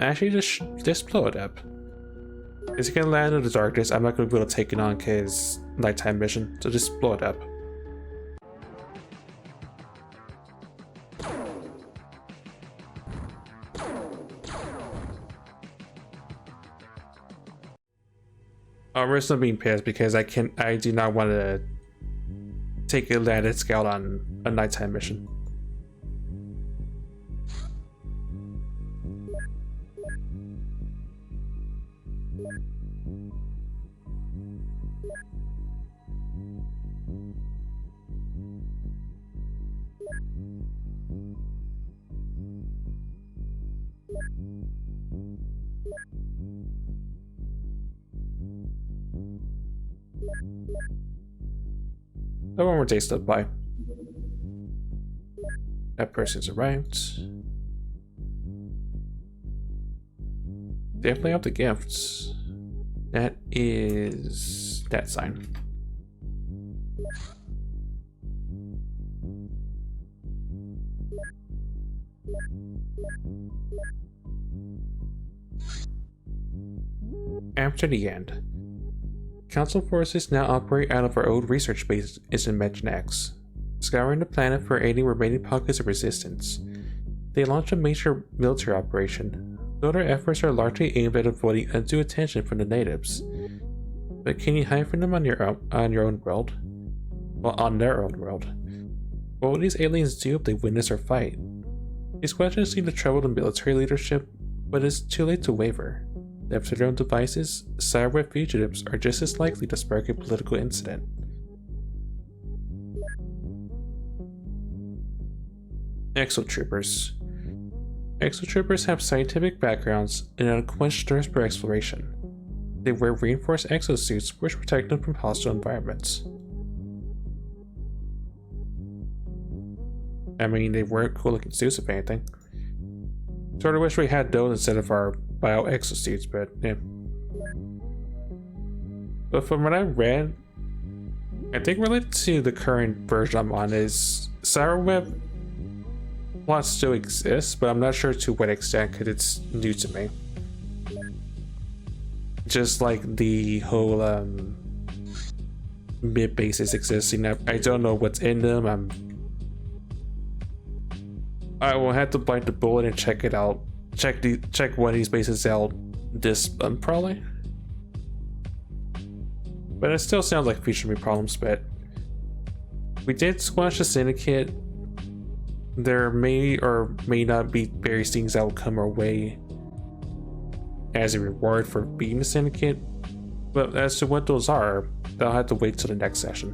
Actually, just blow it up. Is it gonna land in the darkness? I'm not gonna be able to take it on because nighttime mission, so just blow it up. I'm risk of being pissed because I do not want to take a landed scout on a nighttime mission. No one more day slipped by. That person's arrived. Definitely up the gifts. That is that sign. After the end. Council forces now operate out of our old research base in Dimension X, scouring the planet for any remaining pockets of resistance. they launched a major military operation, though their efforts are largely aimed at avoiding undue attention from the natives. But can you hide from them on your own world? Well, on their own world. What will these aliens do if they witness our fight? These questions seem to trouble the military leadership, but it's too late to waver. Left to their own devices, cyberweb fugitives are just as likely to spark a political incident. Exotroopers. Exotroopers have scientific backgrounds and an unquenched thirst for exploration. They wear reinforced exosuits which protect them from hostile environments. I mean, they weren't cool looking suits if anything. Sort of wish we had those instead of our bio exosuits, but yeah. But from what I read, I think related to the current version I'm on is cyberweb plot still exists, but I'm not sure to what extent because it's new to me. Just like the whole mid bases existing, I don't know what's in them. I will have to bite the bullet and check it out. Check one of these bases out this month probably. But it still sounds like future me problems. But we did squash the syndicate. There may or may not be various things that will come our way as a reward for beating the syndicate. But as to what those are, I'll have to wait till the next session.